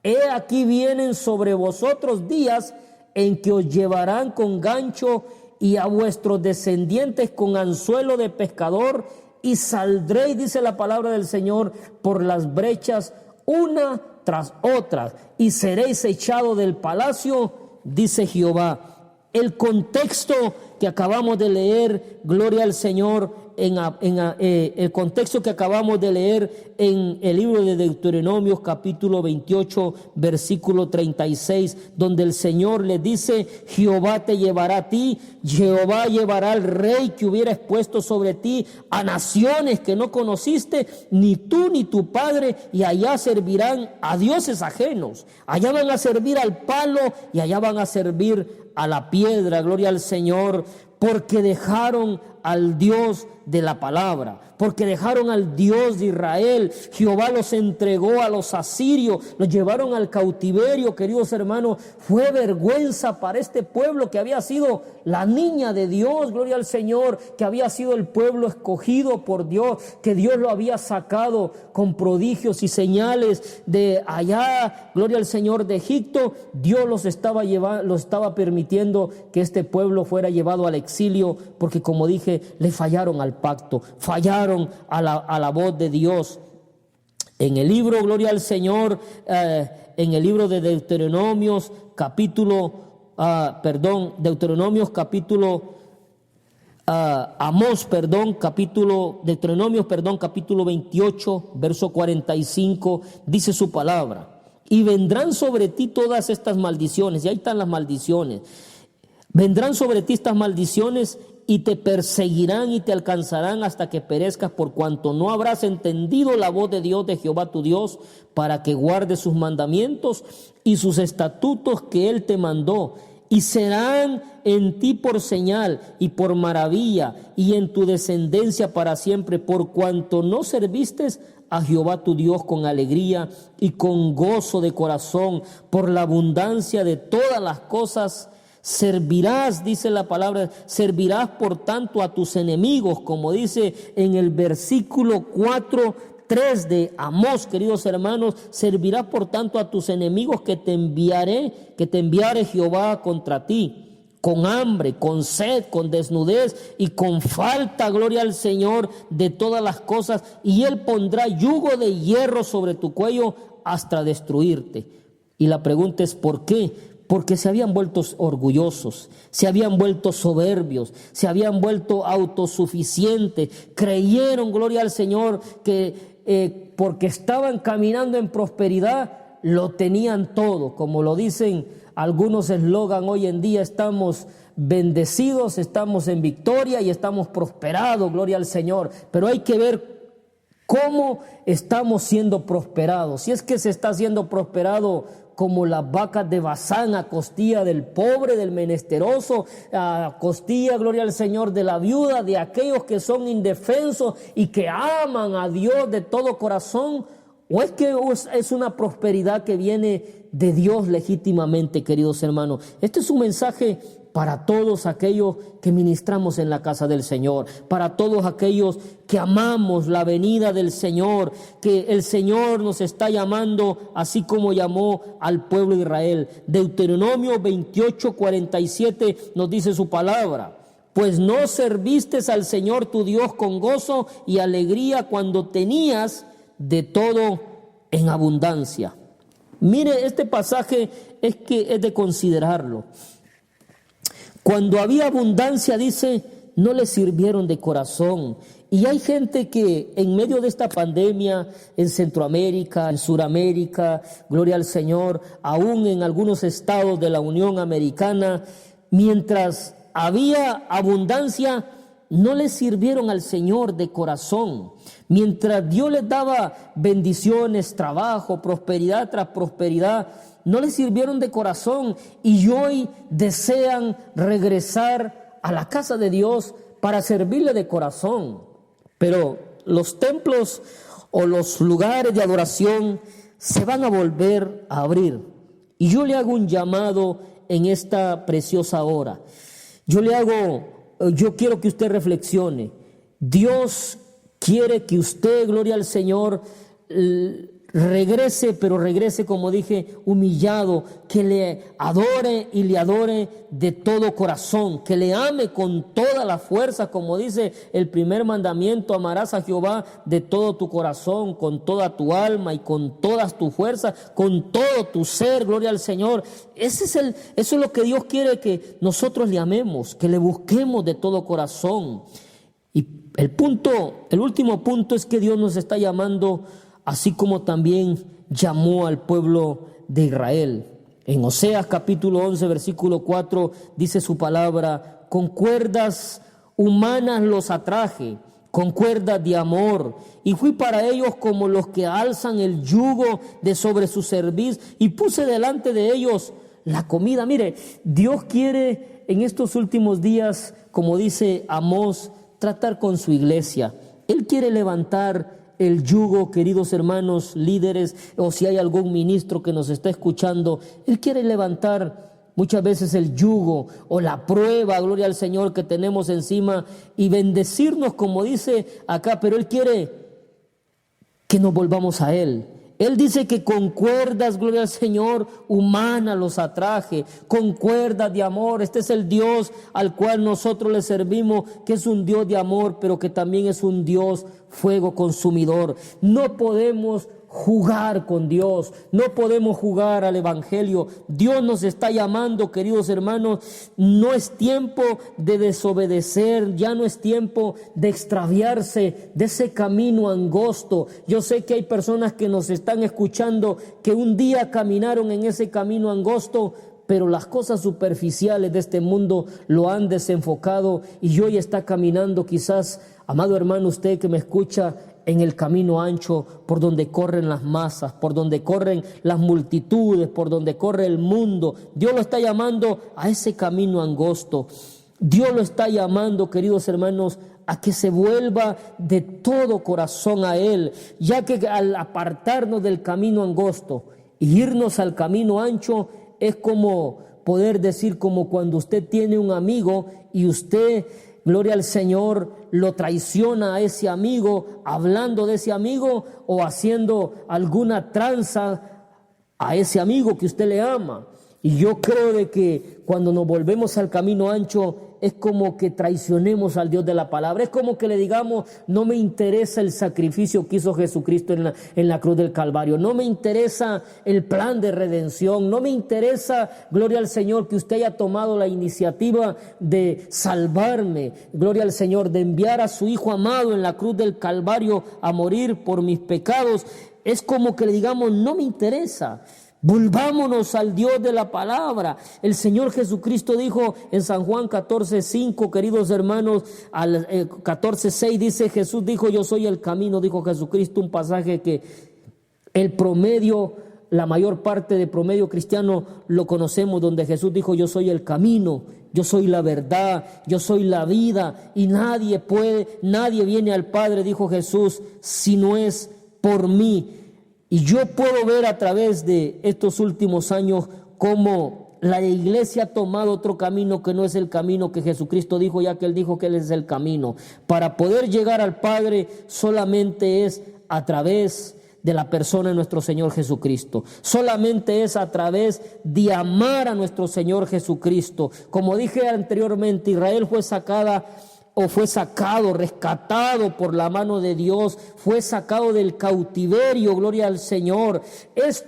He aquí vienen sobre vosotros días en que os llevarán con gancho y a vuestros descendientes con anzuelo de pescador, y saldréis, dice la palabra del Señor, por las brechas una tras otra, y seréis echados del palacio, dice Jehová. El contexto que acabamos de leer, gloria al Señor, el contexto que acabamos de leer en el libro de Deuteronomios capítulo 28 versículo 36, donde el Señor le dice: Jehová te llevará a ti, Jehová llevará al rey que hubieras puesto sobre ti, a naciones que no conociste, ni tú ni tu padre, y allá servirán a dioses ajenos. Allá van a servir al palo y allá van a servir a la piedra, gloria al Señor, porque dejaron al Dios de la palabra, porque dejaron al Dios de Israel. Jehová los entregó a los asirios, los llevaron al cautiverio, queridos hermanos. Fue vergüenza para este pueblo que había sido la niña de Dios, gloria al Señor, que había sido el pueblo escogido por Dios, que Dios lo había sacado con prodigios y señales de allá, gloria al Señor, de Egipto. Dios los estaba permitiendo que este pueblo fuera llevado al exilio, porque, como dije, le fallaron al pacto, fallaron a la voz de Dios. En el libro, gloria al Señor, en el libro de Deuteronomios capítulo, Deuteronomios capítulo 28, verso 45, dice su palabra: y vendrán sobre ti todas estas maldiciones. Y ahí están las maldiciones. Vendrán sobre ti estas maldiciones y te perseguirán y te alcanzarán hasta que perezcas, por cuanto no habrás entendido la voz de Dios, de Jehová tu Dios, para que guardes sus mandamientos y sus estatutos que Él te mandó. Y serán en ti por señal y por maravilla, y en tu descendencia para siempre, por cuanto no serviste a Jehová tu Dios con alegría y con gozo de corazón, por la abundancia de todas las cosas. Servirás, dice la palabra, servirás por tanto a tus enemigos, como dice en el versículo 4:3 de Amós, queridos hermanos. Servirás por tanto a tus enemigos que te enviare Jehová contra ti, con hambre, con sed, con desnudez y con falta, gloria al Señor, de todas las cosas, y Él pondrá yugo de hierro sobre tu cuello hasta destruirte. Y la pregunta es: ¿por qué? Porque se habían vuelto orgullosos, se habían vuelto soberbios, se habían vuelto autosuficientes. Creyeron, gloria al Señor, que porque estaban caminando en prosperidad, lo tenían todo. Como lo dicen algunos eslogan hoy en día, estamos bendecidos, estamos en victoria y estamos prosperados, gloria al Señor. Pero hay que ver cómo estamos siendo prosperados. Si es que se está siendo prosperado como las vacas de Basán, a costilla del pobre, del menesteroso, a costilla, gloria al Señor, de la viuda, de aquellos que son indefensos y que aman a Dios de todo corazón, o es que es una prosperidad que viene de Dios legítimamente, queridos hermanos. Este es un mensaje para todos aquellos que ministramos en la casa del Señor, para todos aquellos que amamos la venida del Señor, que el Señor nos está llamando así como llamó al pueblo de Israel. Deuteronomio 28:47 nos dice su palabra: pues no serviste al Señor tu Dios con gozo y alegría cuando tenías de todo en abundancia. Mire, este pasaje es de considerarlo. Cuando había abundancia, dice, no le sirvieron de corazón. Y hay gente que en medio de esta pandemia, en Centroamérica, en Suramérica, gloria al Señor, aún en algunos estados de la Unión Americana, mientras había abundancia, no le sirvieron al Señor de corazón. Mientras Dios les daba bendiciones, trabajo, prosperidad tras prosperidad, no le sirvieron de corazón, y hoy desean regresar a la casa de Dios para servirle de corazón. Pero los templos o los lugares de adoración se van a volver a abrir. Y yo le hago un llamado en esta preciosa hora. Yo quiero que usted reflexione. Dios quiere que usted, gloria al Señor, regrese, pero regrese, como dije, humillado, que le adore y le adore de todo corazón, que le ame con toda la fuerza, como dice el primer mandamiento: amarás a Jehová de todo tu corazón, con toda tu alma y con todas tus fuerzas, con todo tu ser, gloria al Señor. Eso es lo que Dios quiere, que nosotros le amemos, que le busquemos de todo corazón. Y el último punto es que Dios nos está llamando, así como también llamó al pueblo de Israel. En Oseas capítulo 11, versículo 4, dice su palabra: con cuerdas humanas los atraje, con cuerdas de amor, y fui para ellos como los que alzan el yugo de sobre su cerviz, y puse delante de ellos la comida. Mire, Dios quiere en estos últimos días, como dice Amós, tratar con su iglesia. Él quiere levantar el yugo, queridos hermanos, líderes, o si hay algún ministro que nos está escuchando, Él quiere levantar muchas veces el yugo o la prueba, gloria al Señor, que tenemos encima, y bendecirnos, como dice acá, pero Él quiere que nos volvamos a Él. Él dice que con cuerdas, gloria al Señor, humanas los atraje, con cuerdas de amor. Este es el Dios al cual nosotros le servimos, que es un Dios de amor, pero que también es un Dios fuego consumidor. No podemos jugar con Dios, no podemos jugar al Evangelio. Dios nos está llamando, queridos hermanos. No es tiempo de desobedecer, ya no es tiempo de extraviarse de ese camino angosto. Yo sé que hay personas que nos están escuchando que un día caminaron en ese camino angosto, pero las cosas superficiales de este mundo lo han desenfocado, y hoy está caminando quizás, amado hermano, usted que me escucha, en el camino ancho, por donde corren las masas, por donde corren las multitudes, por donde corre el mundo. Dios lo está llamando a ese camino angosto. Dios lo está llamando, queridos hermanos, a que se vuelva de todo corazón a Él, ya que al apartarnos del camino angosto e irnos al camino ancho, es como poder decir, como cuando usted tiene un amigo y usted, gloria al Señor, lo traiciona a ese amigo, hablando de ese amigo o haciendo alguna tranza a ese amigo que usted le ama. Y yo creo de que cuando nos volvemos al camino ancho es como que traicionemos al Dios de la palabra. Es como que le digamos, no me interesa el sacrificio que hizo Jesucristo en la cruz del Calvario. No me interesa el plan de redención. No me interesa, gloria al Señor, que usted haya tomado la iniciativa de salvarme. Gloria al Señor, de enviar a su Hijo amado en la cruz del Calvario a morir por mis pecados. Es como que le digamos, no me interesa. Volvámonos al Dios de la palabra. El Señor Jesucristo dijo en San Juan 14:5, queridos hermanos, al 14:6 dice, Jesús dijo, yo soy el camino, dijo Jesucristo, un pasaje que el promedio, la mayor parte de promedio cristiano lo conocemos, donde Jesús dijo, yo soy el camino, yo soy la verdad, yo soy la vida, y nadie viene al Padre, dijo Jesús, si no es por mí. Y yo puedo ver a través de estos últimos años cómo la iglesia ha tomado otro camino que no es el camino que Jesucristo dijo, ya que Él dijo que Él es el camino. Para poder llegar al Padre solamente es a través de la persona de nuestro Señor Jesucristo. Solamente es a través de amar a nuestro Señor Jesucristo. Como dije anteriormente, Israel fue sacado, rescatado por la mano de Dios, fue sacado del cautiverio, gloria al Señor.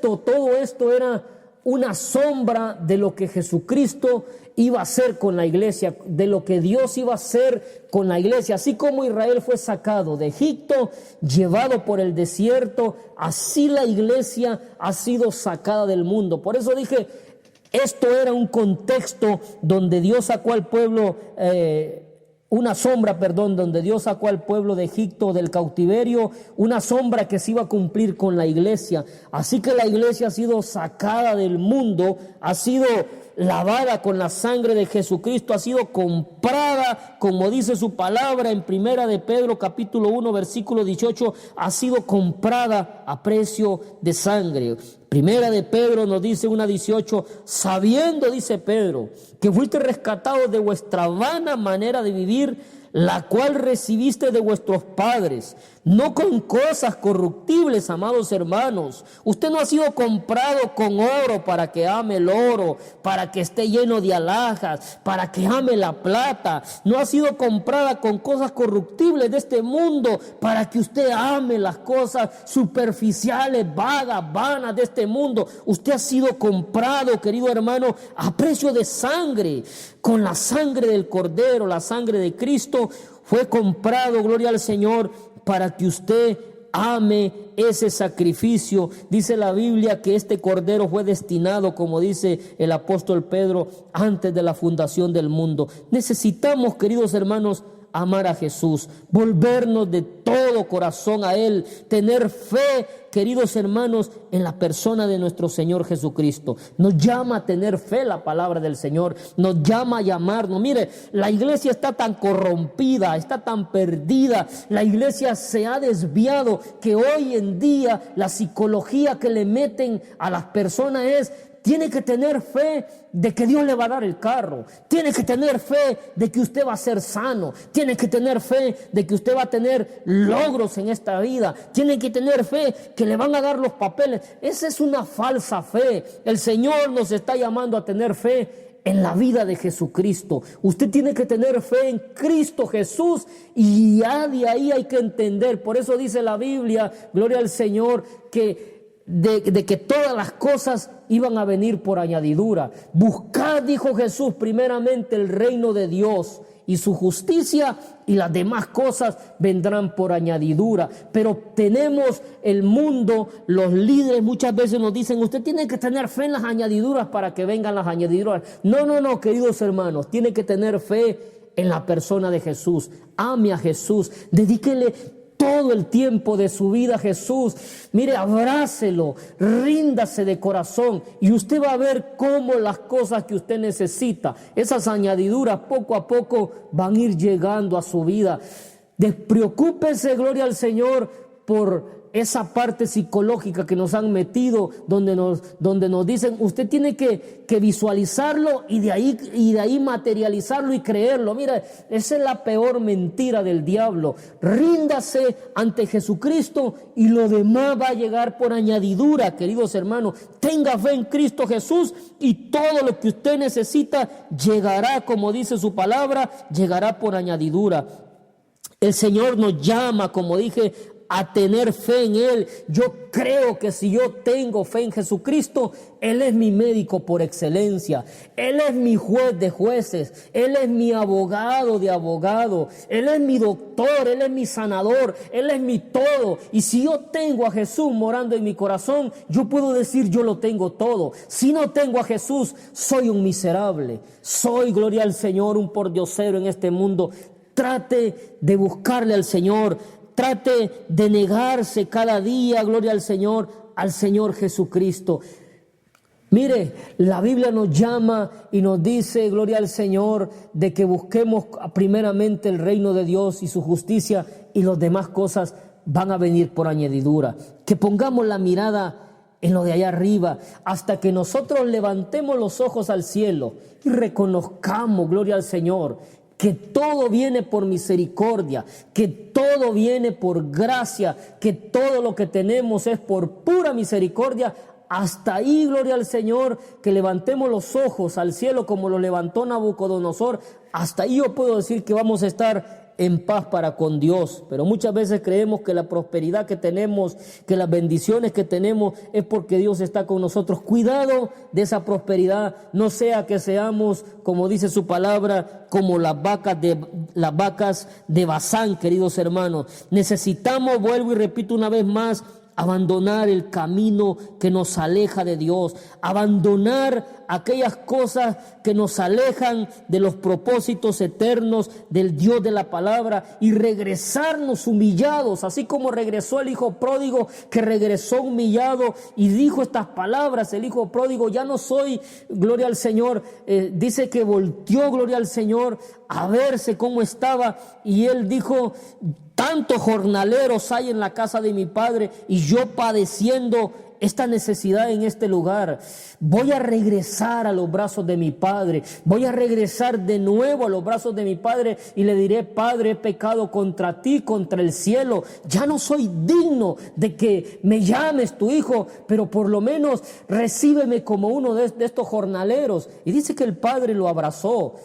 Todo esto era una sombra de lo que Jesucristo iba a hacer con la iglesia, de lo que Dios iba a hacer con la iglesia. Así como Israel fue sacado de Egipto, llevado por el desierto, así la iglesia ha sido sacada del mundo. Por eso dije, esto era un contexto donde Dios sacó al pueblo, donde Dios sacó al pueblo de Egipto del cautiverio, una sombra que se iba a cumplir con la iglesia. Así que la iglesia ha sido sacada del mundo, ha sido lavada con la sangre de Jesucristo, ha sido comprada, como dice su palabra en Primera de Pedro capítulo 1 versículo 18, ha sido comprada a precio de sangre. Primera de Pedro nos dice 1:18, sabiendo, dice Pedro, que fuiste rescatados de vuestra vana manera de vivir, la cual recibiste de vuestros padres, no con cosas corruptibles, amados hermanos. Usted no ha sido comprado con oro para que ame el oro, para que esté lleno de alhajas, para que ame la plata. No ha sido comprada con cosas corruptibles de este mundo para que usted ame las cosas superficiales, vagas, vanas de este mundo. Usted ha sido comprado, querido hermano, a precio de sangre, con la sangre del Cordero, la sangre de Cristo. Fue comprado, gloria al Señor, para que usted ame ese sacrificio. Dice la Biblia que este Cordero fue destinado, como dice el apóstol Pedro, antes de la fundación del mundo. Necesitamos, queridos hermanos, amar a Jesús, volvernos de todo corazón a Él, tener fe, queridos hermanos, en la persona de nuestro Señor Jesucristo. Nos llama a tener fe la palabra del Señor, nos llama a llamarnos. Mire, la iglesia está tan corrompida, está tan perdida, la iglesia se ha desviado, que hoy en día la psicología que le meten a las personas es: tiene que tener fe de que Dios le va a dar el carro. Tiene que tener fe de que usted va a ser sano. Tiene que tener fe de que usted va a tener logros en esta vida. Tiene que tener fe que le van a dar los papeles. Esa es una falsa fe. El Señor nos está llamando a tener fe en la vida de Jesucristo. Usted tiene que tener fe en Cristo Jesús, y ya de ahí hay que entender. Por eso dice la Biblia, gloria al Señor, que de que todas las cosas iban a venir por añadidura. Buscad, dijo Jesús, primeramente el reino de Dios y su justicia, y las demás cosas vendrán por añadidura. Pero tenemos el mundo, los líderes muchas veces nos dicen: usted tiene que tener fe en las añadiduras para que vengan las añadiduras. No, queridos hermanos, tiene que tener fe en la persona de Jesús. Ame a Jesús, dedíquele todo el tiempo de su vida a Jesús. Mire, abrácelo, ríndase de corazón, y usted va a ver cómo las cosas que usted necesita, esas añadiduras, poco a poco van a ir llegando a su vida. Despreocúpese, gloria al Señor, por esa parte psicológica que nos han metido, donde nos dicen, usted tiene que visualizarlo y de ahí materializarlo y creerlo. Mira, esa es la peor mentira del diablo. Ríndase ante Jesucristo y lo demás va a llegar por añadidura, queridos hermanos. Tenga fe en Cristo Jesús y todo lo que usted necesita llegará, como dice su palabra, llegará por añadidura. El Señor nos llama, como dije, a tener fe en Él. Yo creo que si yo tengo fe en Jesucristo, Él es mi médico por excelencia. Él es mi juez de jueces. Él es mi abogado de abogados. Él es mi doctor. Él es mi sanador. Él es mi todo. Y si yo tengo a Jesús morando en mi corazón, yo puedo decir yo lo tengo todo. Si no tengo a Jesús, soy un miserable. Soy, gloria al Señor, un pordiosero en este mundo. Trate de buscarle al Señor, trate de negarse cada día, gloria al Señor Jesucristo. Mire, la Biblia nos llama y nos dice, gloria al Señor, de que busquemos primeramente el reino de Dios y su justicia, y las demás cosas van a venir por añadidura. Que pongamos la mirada en lo de allá arriba, hasta que nosotros levantemos los ojos al cielo y reconozcamos, gloria al Señor, que todo viene por misericordia, que todo viene por gracia, que todo lo que tenemos es por pura misericordia. Hasta ahí, gloria al Señor, que levantemos los ojos al cielo como lo levantó Nabucodonosor. Hasta ahí yo puedo decir que vamos a estar en paz para con Dios. Pero muchas veces creemos que la prosperidad que tenemos, que las bendiciones que tenemos es porque Dios está con nosotros. Cuidado de esa prosperidad, no sea que seamos, como dice su palabra, como las vacas de Basán, queridos hermanos. Necesitamos, vuelvo y repito una vez más, abandonar el camino que nos aleja de Dios, abandonar aquellas cosas que nos alejan de los propósitos eternos del Dios de la palabra y regresarnos humillados, así como regresó el hijo pródigo, que regresó humillado y dijo estas palabras. El hijo pródigo: ya no soy, gloria al Señor, dice que volteó, gloria al Señor, a verse cómo estaba, y él dijo: tantos jornaleros hay en la casa de mi padre y yo padeciendo esta necesidad en este lugar. Voy a regresar a los brazos de mi padre, voy a regresar de nuevo a los brazos de mi padre y le diré: Padre, he pecado contra ti, contra el cielo, ya no soy digno de que me llames tu hijo, pero por lo menos recíbeme como uno de estos jornaleros. Y dice que el padre lo abrazó.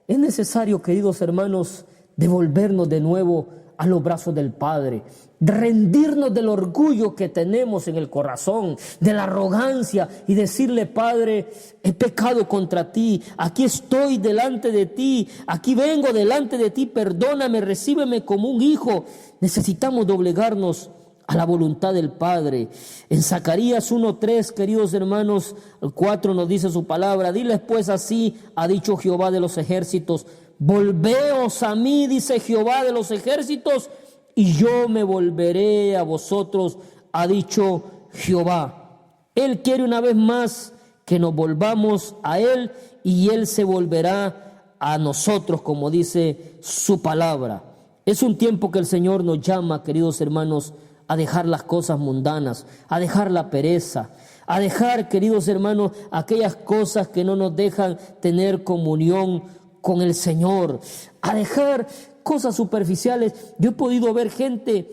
Es necesario, queridos hermanos, devolvernos de nuevo a los brazos del Padre, rendirnos del orgullo que tenemos en el corazón, de la arrogancia, y decirle: Padre, he pecado contra ti, aquí estoy delante de ti, aquí vengo delante de ti, perdóname, recíbeme como un hijo. Necesitamos doblegarnos a la voluntad del Padre. En Zacarías 1:3, queridos hermanos, el 4 nos dice su palabra: diles pues, así ha dicho Jehová de los ejércitos, volveos a mí, dice Jehová de los ejércitos, y yo me volveré a vosotros, ha dicho Jehová. Él quiere una vez más que nos volvamos a Él, y Él se volverá a nosotros, como dice su palabra. Es un tiempo que el Señor nos llama, queridos hermanos, a dejar las cosas mundanas, a dejar la pereza, a dejar, queridos hermanos, aquellas cosas que no nos dejan tener comunión con el Señor, a dejar cosas superficiales. Yo he podido ver gente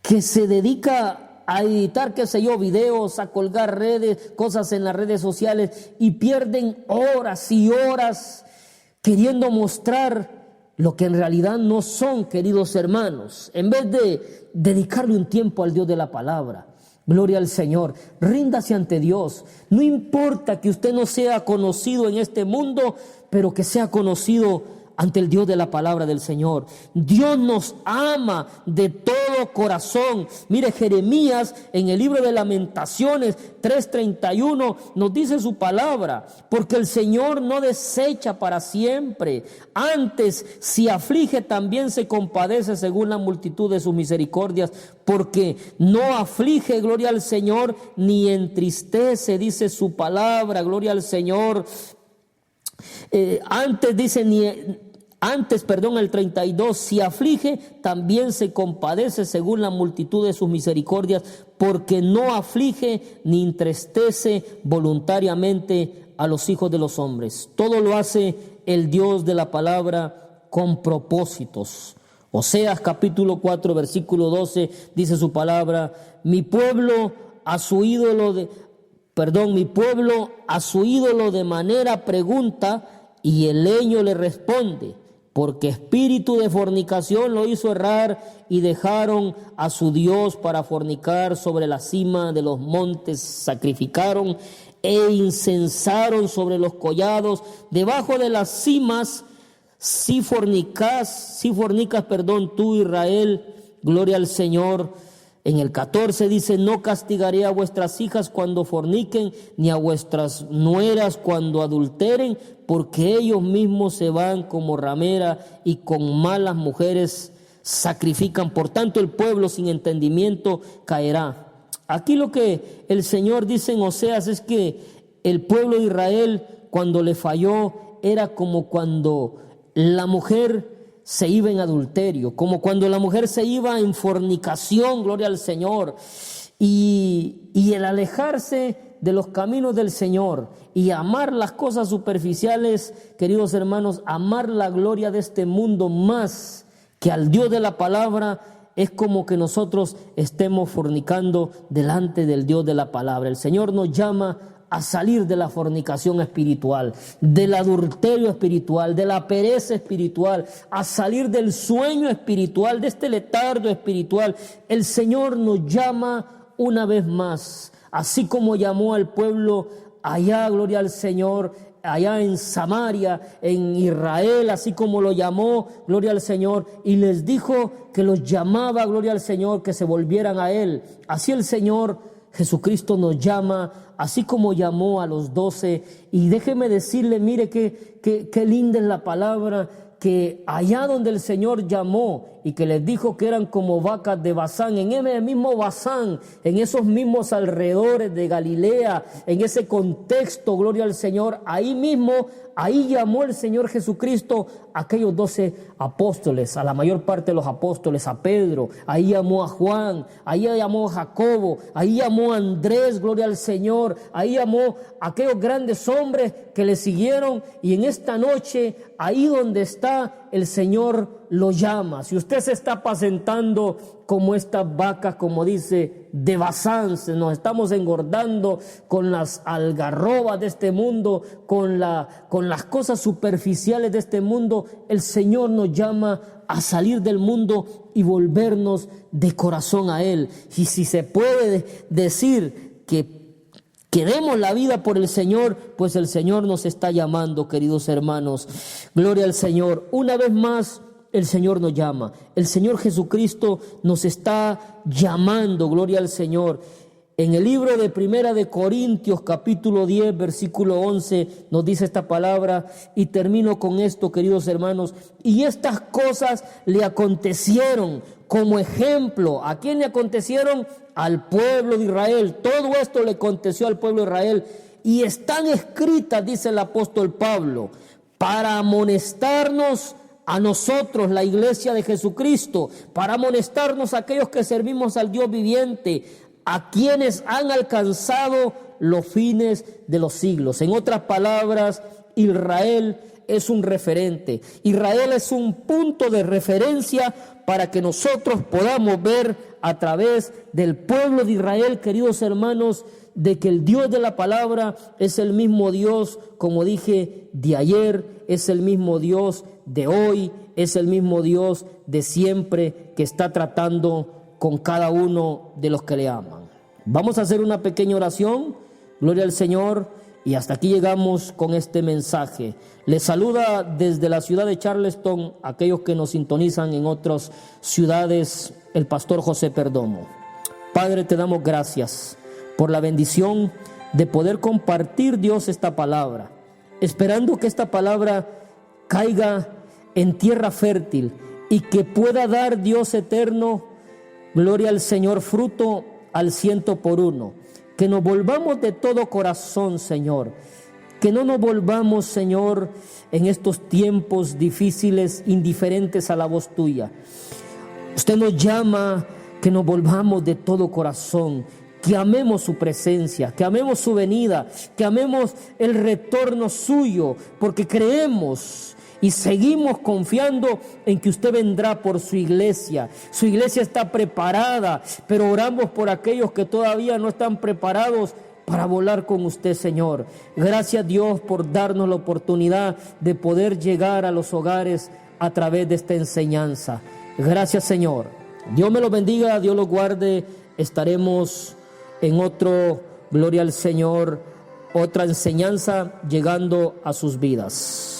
que se dedica a editar, qué sé yo, videos, a colgar cosas en las redes sociales, y pierden horas y horas queriendo mostrar lo que en realidad no son, queridos hermanos, en vez de dedicarle un tiempo al Dios de la palabra. Gloria al Señor, ríndase ante Dios. No importa que usted no sea conocido en este mundo, pero que sea conocido ante el Dios de la palabra del Señor. Dios nos ama de todo corazón. Mire, Jeremías en el libro de Lamentaciones 3:31 nos dice su palabra: porque el Señor no desecha para siempre, antes si aflige también se compadece según la multitud de sus misericordias, porque no aflige, gloria al Señor, ni entristece, dice su palabra, gloria al Señor. Antes dice, el 32, si aflige, también se compadece según la multitud de sus misericordias, porque no aflige ni entristece voluntariamente a los hijos de los hombres. Todo lo hace el Dios de la palabra con propósitos. Oseas capítulo 4, versículo 12, dice su palabra: mi pueblo a su ídolo de manera pregunta, y el leño le responde, porque espíritu de fornicación lo hizo errar, y dejaron a su Dios para fornicar sobre la cima de los montes, sacrificaron e incensaron sobre los collados, debajo de las cimas. Si fornicas, tú Israel, gloria al Señor. En el 14 dice: no castigaré a vuestras hijas cuando forniquen, ni a vuestras nueras cuando adulteren, porque ellos mismos se van como ramera y con malas mujeres sacrifican. Por tanto, el pueblo sin entendimiento caerá. Aquí lo que el Señor dice en Oseas es que el pueblo de Israel, cuando le falló, era como cuando la mujer se iba en adulterio, como cuando la mujer se iba en fornicación, gloria al Señor. Y el alejarse de los caminos del Señor y amar las cosas superficiales, queridos hermanos, amar la gloria de este mundo más que al Dios de la palabra, es como que nosotros estemos fornicando delante del Dios de la palabra. El Señor nos llama a salir de la fornicación espiritual, del adulterio espiritual, de la pereza espiritual, a salir del sueño espiritual, de este letargo espiritual. El Señor nos llama una vez más, así como llamó al pueblo allá, gloria al Señor, allá en Samaria, en Israel, así como lo llamó, gloria al Señor, y les dijo que los llamaba, gloria al Señor, que se volvieran a Él. Así el Señor Jesucristo nos llama, así como llamó a los 12. Y déjeme decirle, mire qué linda es la palabra, que allá donde el Señor llamó y que les dijo que eran como vacas de Basán, en ese mismo Basán, en esos mismos alrededores de Galilea, en ese contexto, gloria al Señor, ahí mismo, ahí llamó el Señor Jesucristo a aquellos 12 apóstoles, a la mayor parte de los apóstoles, a Pedro, ahí llamó a Juan, ahí llamó a Jacobo, ahí llamó a Andrés, gloria al Señor, ahí llamó a aquellos grandes hombres que le siguieron, y en esta noche, ahí donde está, el Señor lo llama. Si usted se está apacentando como estas vacas, como dice, de Basán, nos estamos engordando con las algarrobas de este mundo, con las cosas superficiales de este mundo, el Señor nos llama a salir del mundo y volvernos de corazón a Él. Y si se puede decir que demos la vida por el Señor, pues el Señor nos está llamando, queridos hermanos. Gloria al Señor. Una vez más, el Señor nos llama. El Señor Jesucristo nos está llamando, gloria al Señor. En el libro de Primera de Corintios, capítulo 10, versículo 11, nos dice esta palabra, y termino con esto, queridos hermanos. Y estas cosas le acontecieron como ejemplo. ¿A quién le acontecieron? Al pueblo de Israel. Todo esto le aconteció al pueblo de Israel. Y están escritas, dice el apóstol Pablo, para amonestarnos a nosotros, la iglesia de Jesucristo, para amonestarnos a aquellos que servimos al Dios viviente, a quienes han alcanzado los fines de los siglos. En otras palabras, Israel es un referente. Israel es un punto de referencia para que nosotros podamos ver a través del pueblo de Israel, queridos hermanos, de que el Dios de la palabra es el mismo Dios, como dije, de ayer, es el mismo Dios de hoy, es el mismo Dios de siempre, que está tratando con cada uno de los que le aman. Vamos a hacer una pequeña oración, gloria al Señor, y hasta aquí llegamos con este mensaje. Les saluda desde la ciudad de Charleston, aquellos que nos sintonizan en otras ciudades, el pastor José Perdomo. Padre, te damos gracias por la bendición de poder compartir, Dios, esta palabra, esperando que esta palabra caiga en tierra fértil y que pueda dar, Dios eterno, gloria al Señor, fruto al 100 por 1. Que nos volvamos de todo corazón, Señor, que no nos volvamos, Señor, en estos tiempos difíciles, indiferentes a la voz tuya. Usted nos llama que nos volvamos de todo corazón, que amemos su presencia, que amemos su venida, que amemos el retorno suyo, porque creemos y seguimos confiando en que usted vendrá por su iglesia. Su iglesia está preparada, pero oramos por aquellos que todavía no están preparados para volar con usted, Señor. Gracias, Dios, por darnos la oportunidad de poder llegar a los hogares a través de esta enseñanza. Gracias, Señor. Dios me los bendiga, Dios los guarde. Estaremos en otro, gloria al Señor, otra enseñanza llegando a sus vidas.